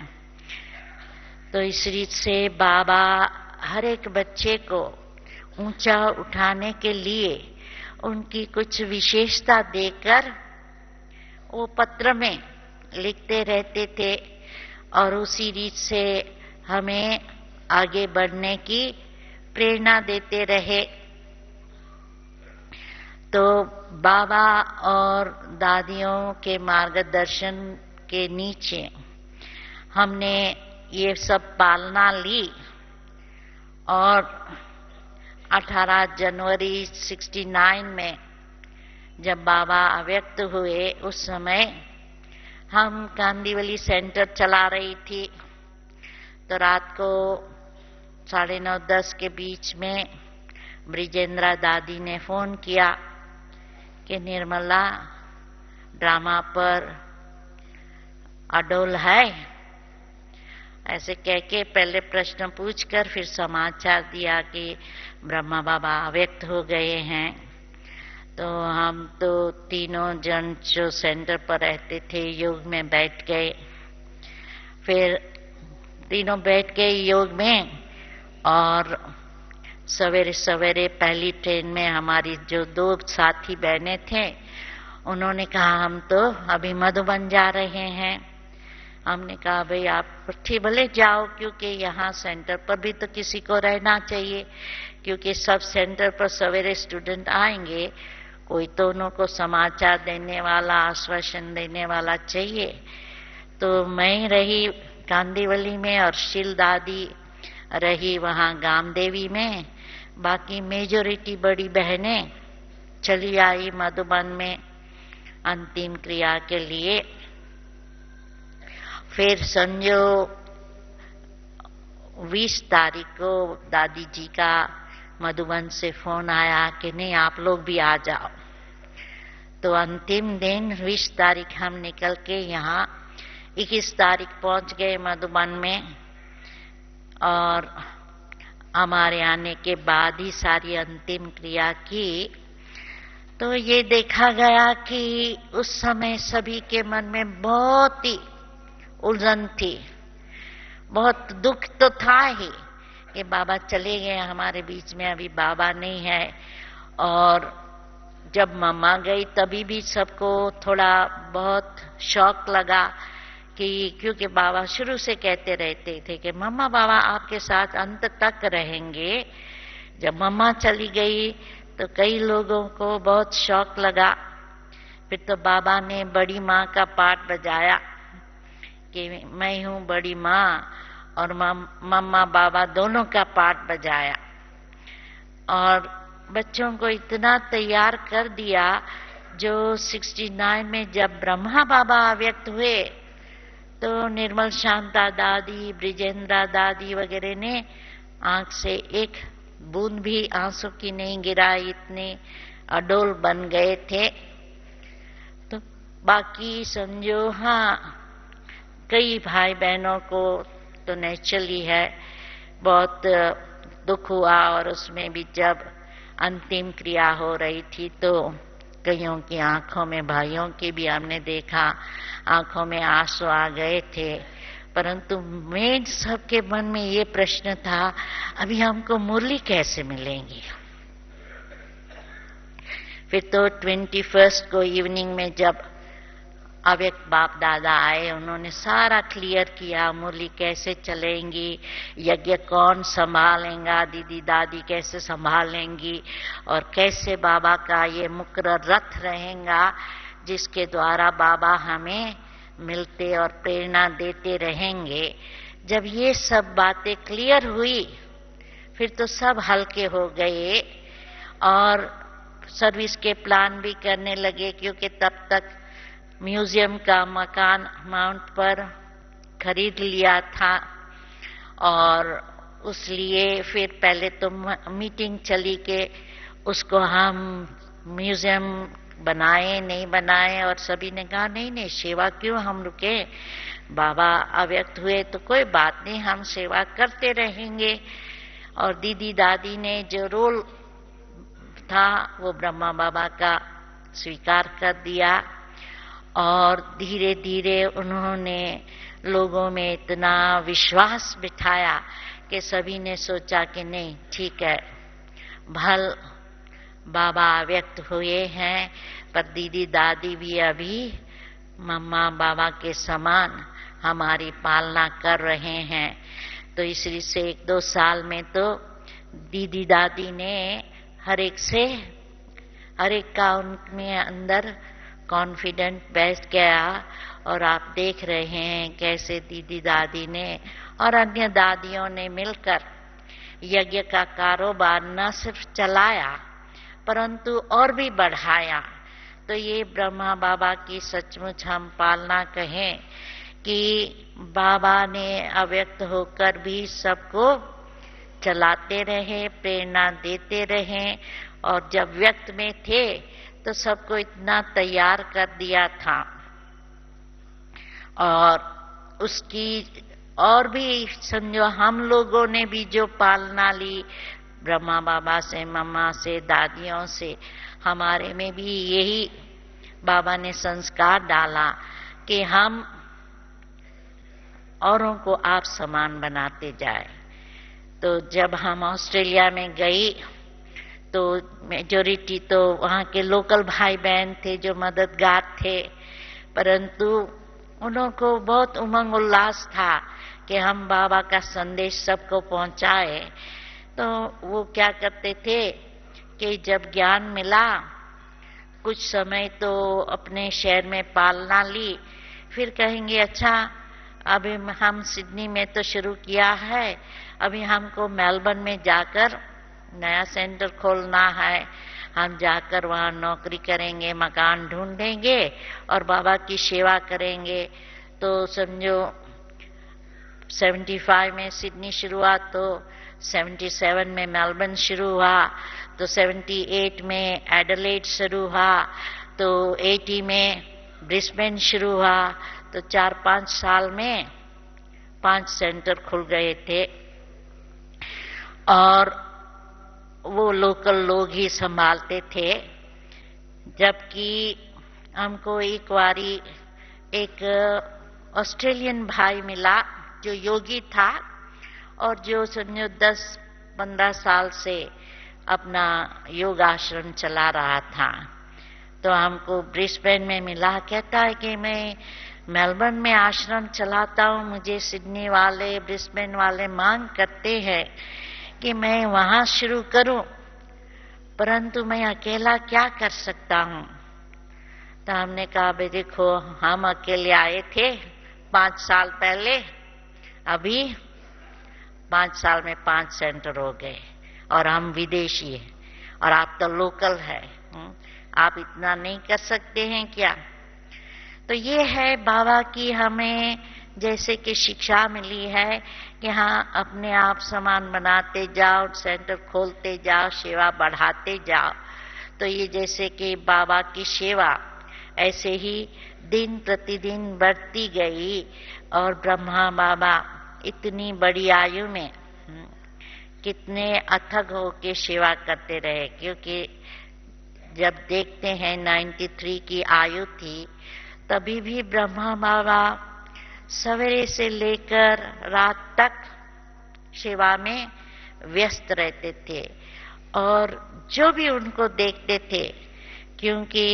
तो इस रीत से बाबा हर एक बच्चे को ऊंचा उठाने के लिए उनकी कुछ विशेषता देकर वो पत्र में लिखते रहते थे, और उसी रीत से हमें आगे बढ़ने की प्रेरणा देते रहे। तो बाबा और दादियों के मार्गदर्शन के नीचे हमने ये सब पालना ली। और 18 जनवरी 69 में जब बाबा अव्यक्त हुए, उस समय हम कांदीवली सेंटर चला रही थी। तो रात को 9:30-10 के बीच में ब्रिजेंद्रा दादी ने फोन किया कि निर्मला ड्रामा पर अडोल है, ऐसे कह के पहले प्रश्न पूछकर फिर समाचार दिया कि ब्रह्मा बाबा अव्यक्त हो गए हैं। तो हम तो तीनों जन जो सेंटर पर रहते थे योग में बैठ गए। फिर तीनों बैठ गए योग में, और सवेरे सवेरे पहली ट्रेन में हमारी जो 2 साथी बहनें थे, उन्होंने कहा हम तो अभी मधुबन जा रहे हैं। हमने कहा भाई आप ठीक भले जाओ, क्योंकि यहाँ सेंटर पर भी तो किसी को रहना चाहिए, क्योंकि सब सेंटर पर सवेरे स्टूडेंट आएंगे, कोई तो उनको समाचार देने वाला, आश्वासन देने वाला चाहिए। तो मैं रही कांदीवली में और शील दादी रही वहाँ गामदेवी में, बाकी मेजोरिटी बड़ी बहनें चली आई मधुबन में अंतिम क्रिया के लिए। फिर संजो 20 तारीख को दादी जी का मधुबन से फोन आया कि नहीं आप लोग भी आ जाओ। तो अंतिम दिन 20 तारीख हम निकल के यहाँ 21 तारीख पहुंच गए मधुबन में। और हमारे आने के बाद ही सारी अंतिम क्रिया की। तो ये देखा गया कि उस समय सभी के मन में बहुत ही उलझन थी, बहुत दुख तो था ही कि बाबा चले गए हमारे बीच में, अभी बाबा नहीं है। और जब मम्मा गई तभी भी सबको थोड़ा बहुत शौक लगा कि क्योंकि बाबा शुरू से कहते रहते थे कि मम्मा बाबा आपके साथ अंत तक रहेंगे। जब मम्मा चली गई तो कई लोगों को बहुत शौक लगा। फिर तो बाबा ने बड़ी माँ का पाठ बजाया कि मैं हूँ बड़ी माँ, और मम्मा बाबा दोनों का पाठ बजाया। और बच्चों को इतना तैयार कर दिया। जो 69 में जब ब्रह्मा बाबा अव्यक्त हुए तो निर्मल शांता दादी, ब्रिजेंद्रा दादी वगैरह ने आंख से एक बूंद भी आंसू की नहीं गिरा, इतने अडोल बन गए थे। तो बाकी समझो, हाँ, कई भाई बहनों को तो नेचुरली है बहुत दुख हुआ, और उसमें भी जब अंतिम क्रिया हो रही थी तो कईयों की आंखों में, भाइयों की भी हमने देखा, आंखों में आंसू आ गए थे। परंतु मेन सबके मन में ये प्रश्न था, अभी हमको मुरली कैसे मिलेंगी। फिर तो 21 को इवनिंग में जब अव्यक्त बाप दादा आए, उन्होंने सारा क्लियर किया, मुरली कैसे चलेंगी, यज्ञ कौन संभालेगा, दीदी दादी कैसे संभालेंगी, और कैसे बाबा का ये मुकर्रर रथ रहेगा जिसके द्वारा बाबा हमें मिलते और प्रेरणा देते रहेंगे। जब ये सब बातें क्लियर हुई, फिर तो सब हल्के हो गए और सर्विस के प्लान भी करने लगे, क्योंकि तब तक म्यूजियम का मकान माउंट पर खरीद लिया था। और उसलिए फिर पहले तो मीटिंग चली कि उसको हम म्यूजियम बनाए नहीं बनाए, और सभी ने कहा नहीं नहीं, सेवा क्यों हम रुके, बाबा अव्यक्त हुए तो कोई बात नहीं, हम सेवा करते रहेंगे। और दीदी दादी ने जो रोल था वो ब्रह्मा बाबा का स्वीकार कर दिया, और धीरे धीरे उन्होंने लोगों में इतना विश्वास बिठाया कि सभी ने सोचा कि नहीं ठीक है, भल बाबा व्यक्त हुए हैं, पर दीदी दादी भी अभी मम्मा बाबा के समान हमारी पालना कर रहे हैं। तो इसलिए से 1-2 साल में तो दीदी दादी ने हर एक का उनमें अंदर कॉन्फिडेंट बैठ गया। और आप देख रहे हैं कैसे दीदी दादी ने और अन्य दादियों ने मिलकर यज्ञ का कारोबार न सिर्फ चलाया परंतु और भी बढ़ाया। तो ये ब्रह्मा बाबा की सचमुच हम पालना कहें कि बाबा ने अव्यक्त होकर भी सबको चलाते रहे, प्रेरणा देते रहे, और जब व्यक्त में थे तो सबको इतना तैयार कर दिया था। और उसकी और भी समझो हम लोगों ने भी जो पालना ली ब्रह्मा बाबा से, मम्मा से, दादियों से, हमारे में भी यही बाबा ने संस्कार डाला कि हम औरों को आप समान बनाते जाए। तो जब हम ऑस्ट्रेलिया में गई तो मेजोरिटी तो वहाँ के लोकल भाई बहन थे जो मददगार थे, परंतु उन्हों को बहुत उमंग उल्लास था कि हम बाबा का संदेश सबको पहुंचाए। तो वो क्या करते थे कि जब ज्ञान मिला कुछ समय तो अपने शहर में पालना ली, फिर कहेंगे अच्छा अभी हम सिडनी में तो शुरू किया है, अभी हमको मेलबर्न में जाकर नया सेंटर खोलना है, हम जाकर वहाँ नौकरी करेंगे, मकान ढूंढेंगे और बाबा की सेवा करेंगे। तो समझो 75 में सिडनी शुरू हुआ, तो 77 में मेलबर्न शुरू हुआ, तो 78 में एडिलेड शुरू हुआ, तो 80 में ब्रिस्बेन शुरू हुआ। तो 4-5 साल में 5 सेंटर खुल गए थे और वो लोकल लोग ही संभालते थे। जबकि हमको एक बारी एक ऑस्ट्रेलियन भाई मिला जो योगी था और जो समझो 10-15 साल से अपना योग आश्रम चला रहा था। तो हमको ब्रिस्बेन में मिला, कहता है कि मैं मेलबर्न में आश्रम चलाता हूँ, मुझे सिडनी वाले ब्रिस्बेन वाले मांग करते हैं कि मैं वहां शुरू करूं, परंतु मैं अकेला क्या कर सकता हूं। तो हमने कहा भाई देखो हम अकेले आए थे 5 साल पहले, अभी 5 साल में 5 सेंटर हो गए और हम विदेशी हैं और आप तो लोकल है, आप इतना नहीं कर सकते हैं क्या। तो ये है बाबा की हमें जैसे कि शिक्षा मिली है कि हाँ अपने आप सामान बनाते जाओ, सेंटर खोलते जाओ, सेवा बढ़ाते जाओ। तो ये जैसे कि बाबा की सेवा ऐसे ही दिन प्रतिदिन बढ़ती गई और ब्रह्मा बाबा इतनी बड़ी आयु में कितने अथक होके सेवा करते रहे। क्योंकि जब देखते हैं 93 की आयु थी, तभी भी ब्रह्मा बाबा सवेरे से लेकर रात तक सेवा में व्यस्त रहते थे और जो भी उनको देखते थे, क्योंकि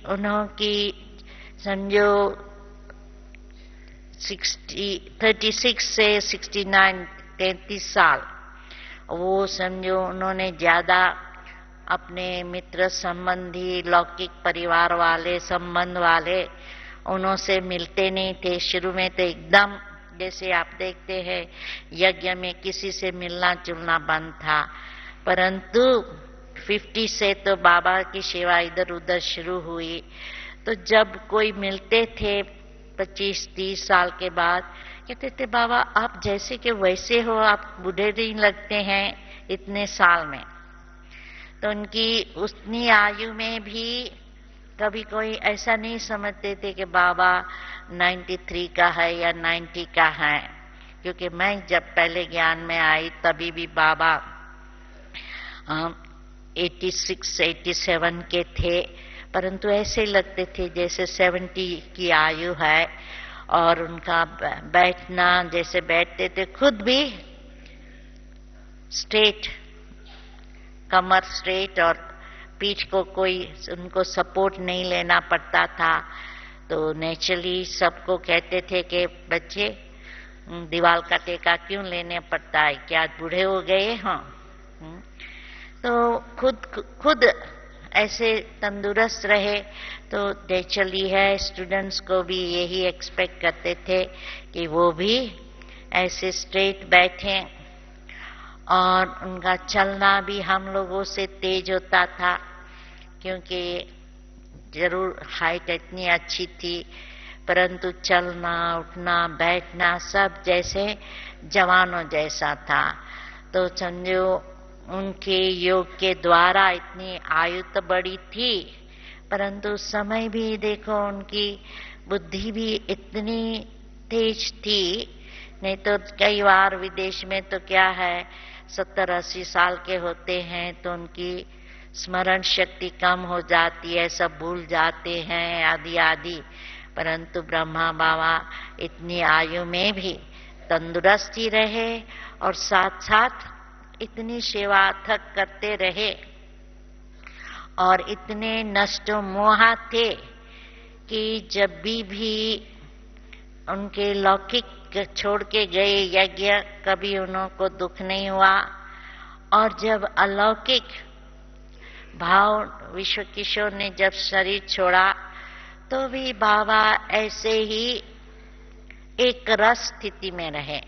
उन्होंने समझो 36 से 69 33 साल वो समझो उन्होंने ज्यादा अपने मित्र संबंधी लौकिक परिवार वाले संबंध वाले उन्हों से मिलते नहीं थे। शुरू में तो एकदम जैसे आप देखते हैं यज्ञ में किसी से मिलना जुलना बंद था, परंतु 50 से तो बाबा की सेवा इधर उधर शुरू हुई। तो जब कोई मिलते थे 25-30 साल के बाद, कहते थे बाबा आप जैसे कि वैसे हो, आप बूढ़े नहीं लगते हैं इतने साल में। तो उनकी उतनी आयु में भी कभी कोई ऐसा नहीं समझते थे कि बाबा 93 का है या 90 का है। क्योंकि मैं जब पहले ज्ञान में आई तभी भी बाबा 86-87 के थे, परंतु ऐसे लगते थे जैसे 70 की आयु है। और उनका बैठना जैसे बैठते थे खुद भी स्ट्रेट, कमर स्ट्रेट और पीठ को कोई उनको सपोर्ट नहीं लेना पड़ता था। तो नेचुरली सबको कहते थे कि बच्चे दीवार का टेका क्यों लेने पड़ता है, क्या बूढ़े हो गए हो? तो खुद ऐसे तंदुरुस्त रहे। तो नेचुरली है स्टूडेंट्स को भी यही एक्सपेक्ट करते थे कि वो भी ऐसे स्ट्रेट बैठे और उनका चलना भी हम लोगों से तेज होता था। क्योंकि जरूर हाइट इतनी अच्छी थी, परंतु चलना उठना बैठना सब जैसे जवानों जैसा था। तो समझो उनके योग के द्वारा इतनी आयु तो बड़ी थी, परंतु समय भी देखो उनकी बुद्धि भी इतनी तेज थी। नहीं तो कई बार विदेश में तो क्या है 70-80 साल के होते हैं तो उनकी स्मरण शक्ति कम हो जाती है, सब भूल जाते हैं आदि आदि। परंतु ब्रह्मा बाबा इतनी आयु में भी तंदुरुस्त ही रहे और साथ साथ इतनी सेवा थक करते रहे और इतने नष्टो मोहा थे कि जब भी उनके लौकिक छोड़ के गए यज्ञ कभी उनको दुख नहीं हुआ। और जब अलौकिक भाव विश्व किशोर ने जब शरीर छोड़ा तो भी बाबा ऐसे ही एक रस स्थिति में रहे।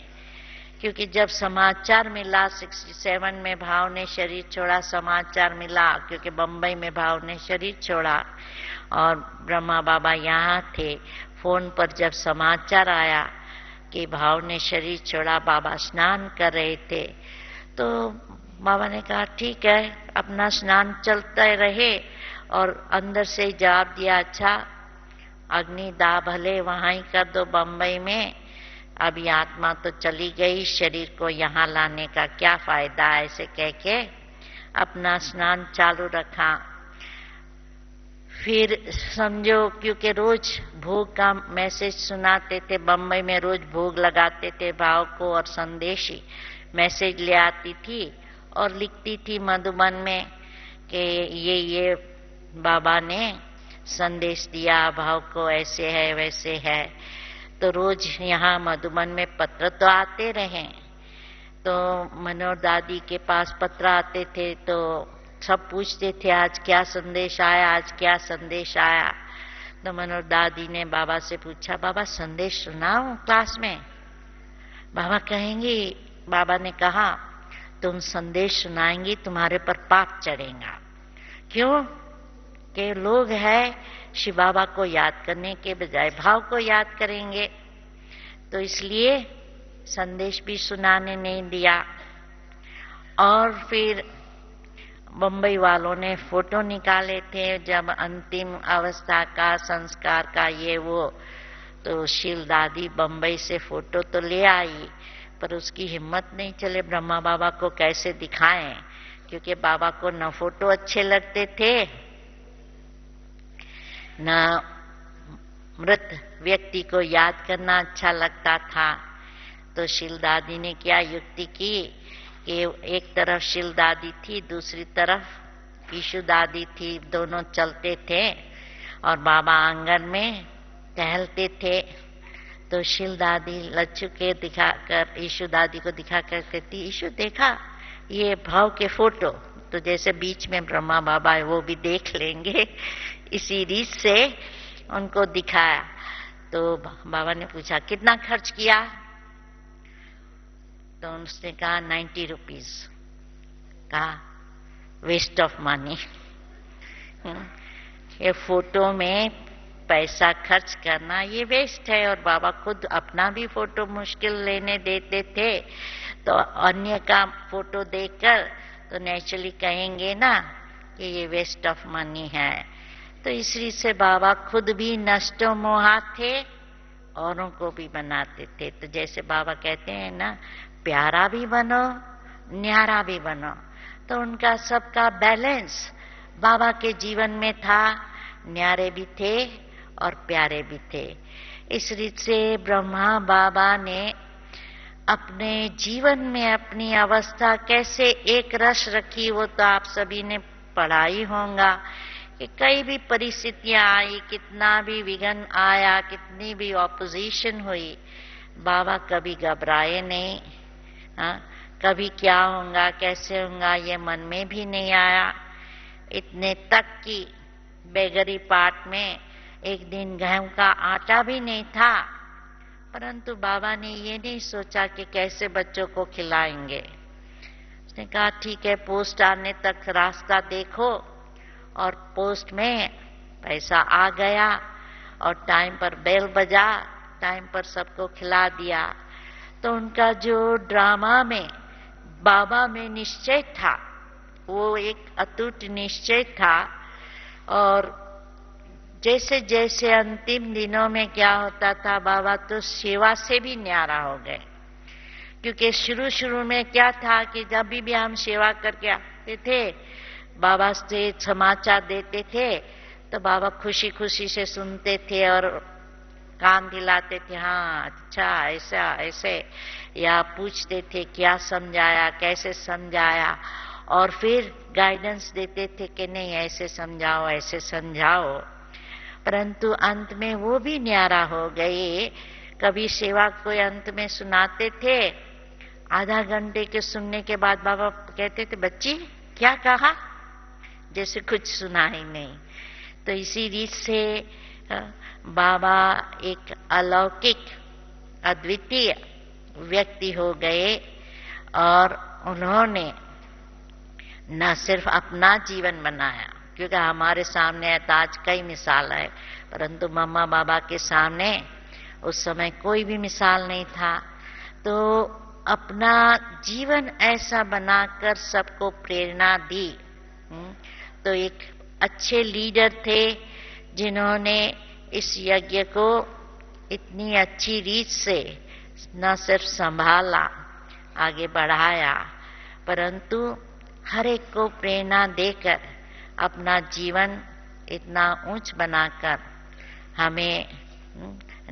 क्योंकि जब समाचार मिला 67 में भाव ने शरीर छोड़ा, समाचार मिला क्योंकि बंबई में भाव ने शरीर छोड़ा और ब्रह्मा बाबा यहाँ थे। फोन पर जब समाचार आया कि भाव ने शरीर छोड़ा, बाबा स्नान कर रहे थे, तो बाबा ने कहा ठीक है अपना स्नान चलता रहे। और अंदर से जवाब दिया अच्छा अग्निदाह भले वहां ही कर दो बंबई में, अभी आत्मा तो चली गई, शरीर को यहाँ लाने का क्या फायदा, ऐसे कह के अपना स्नान चालू रखा। फिर समझो क्योंकि रोज भोग का मैसेज सुनाते थे, बंबई में रोज भोग लगाते थे भाव को और संदेशी मैसेज ले आती थी और लिखती थी मधुबन में कि ये बाबा ने संदेश दिया भाव को, ऐसे है वैसे है। तो रोज यहाँ मधुबन में पत्र तो आते रहे। तो मनोहर दादी के पास पत्र आते थे तो सब पूछते थे आज क्या संदेश आया, आज क्या संदेश आया। तो मनोहर दादी ने बाबा से पूछा बाबा संदेश सुनाऊं क्लास में? बाबा कहेंगी, बाबा ने कहा तुम संदेश सुनाएंगी तुम्हारे पर पाप चढ़ेगा। क्यों? कि लोग है शिव बाबा को याद करने के बजाय भाव को याद करेंगे। तो इसलिए संदेश भी सुनाने नहीं दिया। और फिर बम्बई वालों ने फोटो निकाले थे जब अंतिम अवस्था का, संस्कार का, ये वो, तो शील दादी बम्बई से फोटो तो ले आई, पर उसकी हिम्मत नहीं चले ब्रह्मा बाबा को कैसे दिखाएं, क्योंकि बाबा को न फोटो अच्छे लगते थे, न मृत व्यक्ति को याद करना अच्छा लगता था। तो शील दादी ने क्या युक्ति की कि एक तरफ शील दादी थी, दूसरी तरफ ईशु दादी थी, दोनों चलते थे और बाबा आंगन में टहलते थे। तो शील दादी लच्चू के दिखाकर ईशु दादी को दिखाकर कहती, ईशु देखा ये भाव के फोटो, तो जैसे बीच में ब्रह्मा बाबा है वो भी देख लेंगे, इसी रीत से उनको दिखाया। तो बाबा ने पूछा कितना खर्च किया, तो उसने कहा 90 रुपीज। कहा वेस्ट ऑफ मनी, ये फोटो में पैसा खर्च करना ये वेस्ट है। और बाबा खुद अपना भी फोटो मुश्किल लेने देते थे, तो अन्य का फोटो देखकर तो नेचुरली कहेंगे ना कि ये वेस्ट ऑफ मनी है। तो इसलिए से बाबा खुद भी नष्टो मोहा थे, औरों को भी बनाते थे। तो जैसे बाबा कहते हैं ना, प्यारा भी बनो न्यारा भी बनो, तो उनका सबका बैलेंस बाबा के जीवन में था, न्यारे भी थे और प्यारे भी थे। इस रीत से ब्रह्मा बाबा ने अपने जीवन में अपनी अवस्था कैसे एक रस रखी, वो तो आप सभी ने पढ़ा ही होगा कि कई भी परिस्थितियां आई, कितना भी विघ्न आया, कितनी भी ऑपोजिशन हुई, बाबा कभी घबराए नहीं। कभी क्या होगा कैसे होगा ये मन में भी नहीं आया। इतने तक कि बेगरी पाट में एक दिन गेहूं का आटा भी नहीं था, परंतु बाबा ने ये नहीं सोचा कि कैसे बच्चों को खिलाएंगे। उसने कहा ठीक है, पोस्ट आने तक रास्ता देखो, और पोस्ट में पैसा आ गया और टाइम पर बेल बजा, टाइम पर सबको खिला दिया। तो उनका जो ड्रामा में बाबा में निश्चय था, वो एक अटूट निश्चय था। और जैसे जैसे अंतिम दिनों में क्या होता था, बाबा तो सेवा से भी न्यारा हो गए। क्योंकि शुरू में क्या था कि जब भी हम सेवा करके आते थे, बाबा से समाचार देते थे, तो बाबा खुशी खुशी से सुनते थे और कान दिलाते थे, हाँ अच्छा ऐसा ऐसे, या पूछते थे क्या समझाया, कैसे समझाया, और फिर गाइडेंस देते थे कि नहीं ऐसे समझाओ ऐसे समझाओ। परंतु अंत में वो भी न्यारा हो गए। कभी सेवा कोई अंत में सुनाते थे, आधा घंटे के सुनने के बाद बाबा कहते थे, बच्ची क्या कहा, जैसे कुछ सुना ही नहीं। तो इसी रीत से बाबा एक अलौकिक अद्वितीय व्यक्ति हो गए, और उन्होंने न सिर्फ अपना जीवन बनाया, क्योंकि हमारे सामने आज कई मिसाल है, परंतु मम्मा बाबा के सामने उस समय कोई भी मिसाल नहीं था। तो अपना जीवन ऐसा बनाकर सबको प्रेरणा दी। तो एक अच्छे लीडर थे जिन्होंने इस यज्ञ को इतनी अच्छी रीत से न सिर्फ संभाला, आगे बढ़ाया, परंतु हर एक को प्रेरणा देकर अपना जीवन इतना ऊंच बनाकर हमें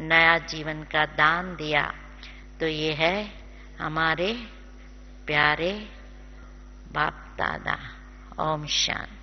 नया जीवन का दान दिया। तो ये है हमारे प्यारे बाप दादा। ओम शांति।